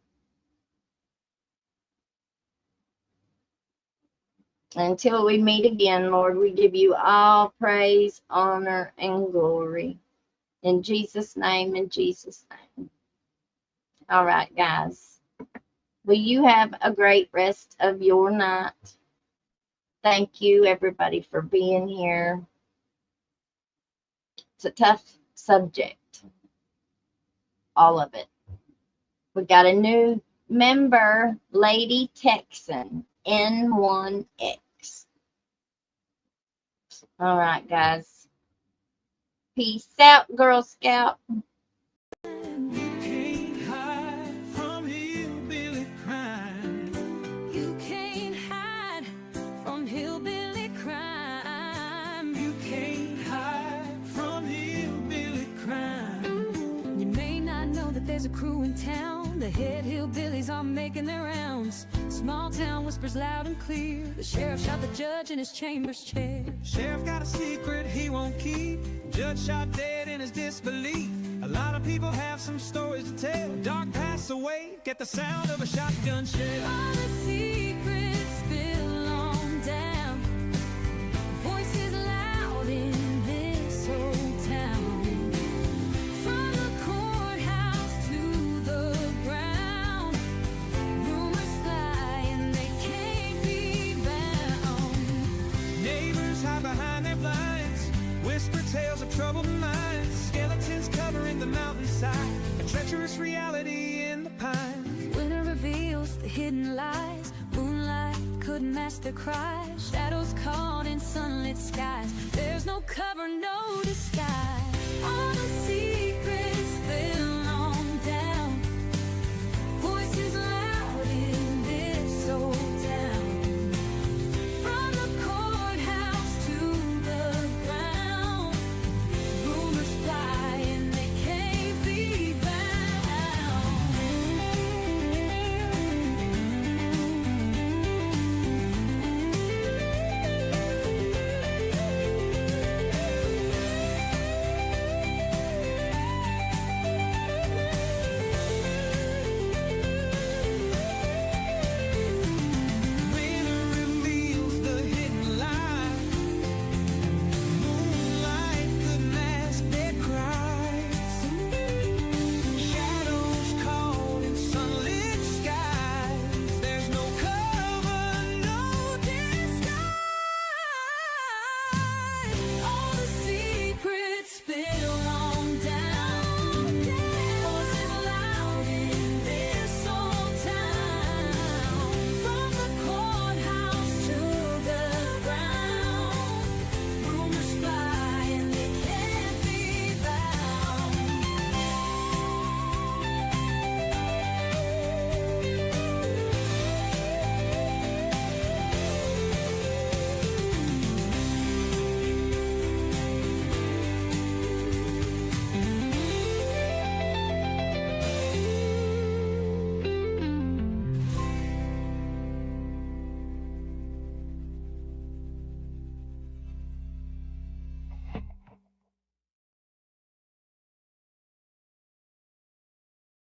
Until we meet again, Lord, we give you all praise, honor, and glory. In Jesus' name, in Jesus' name. All right, guys. Will you have a great rest of your night? Thank you, everybody, for being here. It's a tough subject, all of it. We got a new member, Lady Texan, N1X. All right, guys. Peace out, Girl Scout. You can't hide from hillbilly crime. You can't hide from hillbilly crime. You can't hide from hillbilly crime. You may not know that there's a crew in town. The head hillbillies are making their rounds. Small town whispers loud and clear. The sheriff shot the judge in his chambers chair. Sheriff got a secret he won't keep. Judge shot dead in his disbelief. A lot of people have some stories to tell. Dark pass away, get the sound of a shotgun shell. All the secrets spill on down. Voices loud in this old town. From the courthouse to the ground. Rumors fly and they can't be bound. Neighbors hide behind their blinds. Whisper tales of troubled minds. Skeletons covering the mountainside. A treacherous reality in the pines. Winter reveals the hidden lies. Moonlight couldn't mask the cries. Shadows caught in sunlit skies. There's no cover,